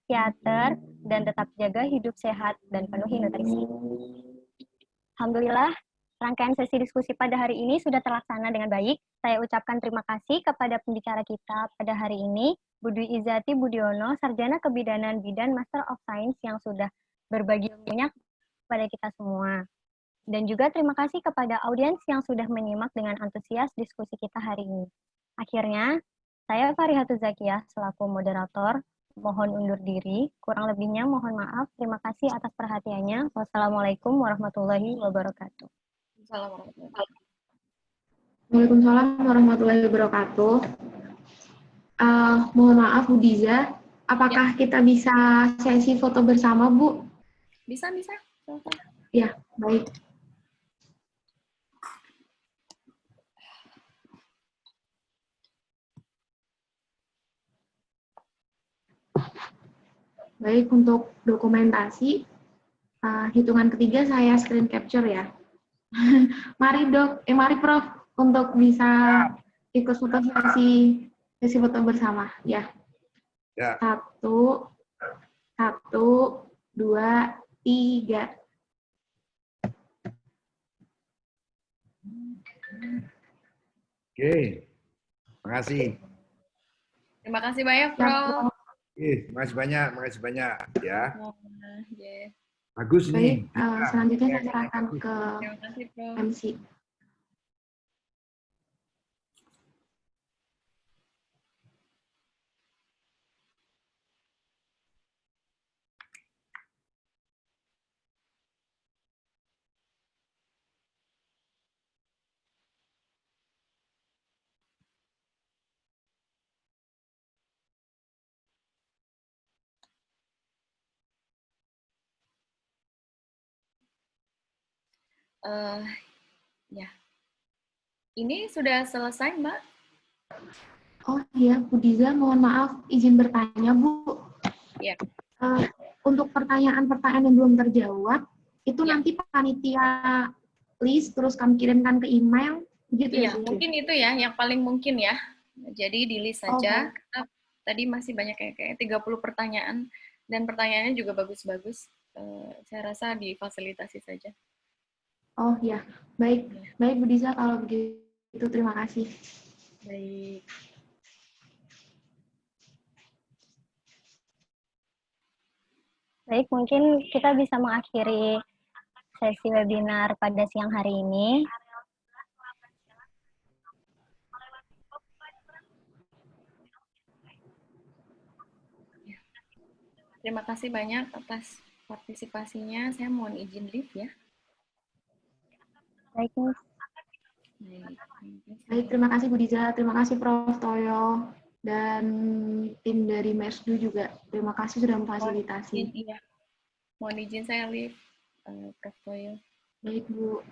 psikiater, dan tetap jaga hidup sehat dan penuhi nutrisi. Alhamdulillah, rangkaian sesi diskusi pada hari ini sudah terlaksana dengan baik. Saya ucapkan terima kasih kepada pembicara kita pada hari ini, Bu Dwi Izati Budiono, Sarjana Kebidanan Bidan Master of Science yang sudah berbagi banyak kepada kita semua. Dan juga terima kasih kepada audiens yang sudah menyimak dengan antusias diskusi kita hari ini. Akhirnya, saya Farihatul Zakiyah selaku moderator, mohon undur diri. Kurang lebihnya mohon maaf. Terima kasih atas perhatiannya. Wassalamualaikum warahmatullahi wabarakatuh. Waalaikumsalam warahmatullahi wabarakatuh. Mohon maaf Bu Diza, apakah kita bisa sesi foto bersama Bu? Bisa. Ya, baik. Baik, untuk dokumentasi, hitungan ketiga saya screen capture ya. Mari Prof, untuk bisa ikut foto sesi foto bersama. Ya. 1, 2, 3. Oke, terima kasih. Terima kasih banyak, Prof. Terima kasih banyak ya. Yeah. Bagus nih. Selanjutnya saya serahkan ke MC. Ya. Ini sudah selesai, Mbak? Oh iya, Bu Diza, mohon maaf izin bertanya, Bu. Ya. Untuk pertanyaan-pertanyaan yang belum terjawab, itu Ya. nanti panitia list terus kami kirimkan ke email, gitu Iya, ya, Bu? mungkin itu ya yang paling mungkin ya. Jadi di list saja. Oh, Karena tadi masih banyak kayak 30 pertanyaan dan pertanyaannya juga bagus-bagus. Saya rasa difasilitasi saja. oh ya, baik, baik Bu Diza kalau begitu, terima kasih. Baik. Baik, mungkin kita bisa mengakhiri sesi webinar pada siang hari ini. Terima kasih banyak atas partisipasinya. Saya mohon izin live ya. Baik, Miss. Baik, terima kasih Bu Diza, terima kasih Prof. Toyo, dan tim dari MESDU juga. Terima kasih sudah memfasilitasi. Iya. Mohon izin saya live, Prof. Toyo. Baik, Bu.